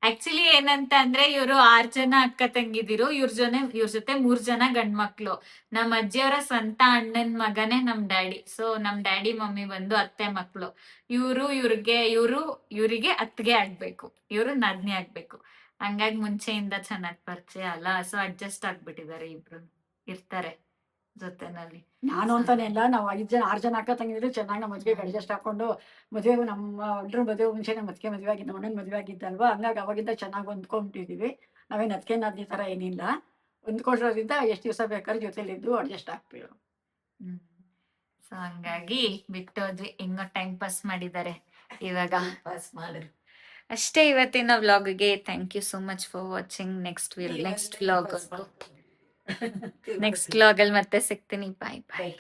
Speaker 2: ಆಕ್ಚುಲಿ ಏನಂತ ಅಂದ್ರೆ ಇವ್ರು 6 ಜನ ಅಕ್ಕ ತಂಗಿದಿರು. ಇವ್ರ ಜೊತೆ 3 ಜನ ಗಂಡ್ ಮಕ್ಳು. ನಮ್ಮ ಅಜ್ಜಿಯವರ ಸ್ವಂತ ಅಣ್ಣನ್ ಮಗನೇ ನಮ್ ಡ್ಯಾಡಿ. ಸೊ ನಮ್ ಡ್ಯಾಡಿ ಮಮ್ಮಿ ಬಂದು ಅತ್ತೆ ಮಕ್ಳು. ಇವ್ರಿಗೆ ಅತ್ತಿಗೆ ಆಗ್ಬೇಕು, ಇವ್ರು ನಾದ್ನಿ ಆಗ್ಬೇಕು. ಹಂಗಾಗಿ ಮುಂಚೆಯಿಂದ ಚೆನ್ನಾಗ್ ಪರಿಚಯ ಅಲ್ಲ, ಸೊ ಅಡ್ಜಸ್ಟ್ ಆಗ್ಬಿಟ್ಟಿದ್ದಾರೆ. ಇಬ್ರು ಇರ್ತಾರೆ ಜೊತೆನಲ್ಲಿ.
Speaker 7: ನಾನು ಅಂತಾನೆ ಇಲ್ಲ, ನಾವು 6 ಜನ ಅಕ್ಕ ತಂಗಿದ್ರು ಚೆನ್ನಾಗಿ ನಮ್ಮ ಮದ್ವೆಗೆ ಅಡ್ಜಸ್ಟ್ ಹಾಕೊಂಡು ಮದುವೆಗೂ ನಮ್ಮ ಒಬ್ರು ಮದುವೆ ಮುಂಚೆ ನಮ್ಮ ಅದಕ್ಕೆ ಮದುವೆ ಆಗಿದ್ದು, ಅಣ್ಣನ ಮದುವೆ ಆಗಿದ್ದಲ್ವಾ. ಹಂಗಾಗಿ ಅವಾಗಿಂದ ಚೆನ್ನಾಗಿ ಹೊಂದ್ಕೊಂಡ್ಬಿಟ್ಟಿದೀವಿ. ನಾವೇನು ಅದಕ್ಕೆ ನಾದ್ನಿ ಥರ ಏನಿಲ್ಲ. ಹೊಂದ್ಕೊಳ್ರೋದ್ರಿಂದ ಎಷ್ಟು ದಿವಸ ಬೇಕಾದ್ರೆ ಜೊತೆಲಿದ್ದು ಅಡ್ಜಸ್ಟ್ ಆಗ್ತೀವಿ.
Speaker 2: ಸೊ ಹಂಗಾಗಿ ಬಿಟ್ಟೋದ್ವಿ. ಹೆಂಗೋ ಟೈಮ್ ಪಾಸ್ ಮಾಡಿದ್ದಾರೆ ಇವಾಗ.
Speaker 1: ಪಾಸ್ ಮಾಡಿದ್ರು
Speaker 2: ಅಷ್ಟೇ ಇವತ್ತಿನ ವ್ಲಾಗ್ಗೆ. Thank you so much for watching. Next vlog ಅಲ್ಲಿ ಮತ್ತೆ ಸಿಗ್ತೀನಿ. ಬಾಯ್ ಬಾಯ್.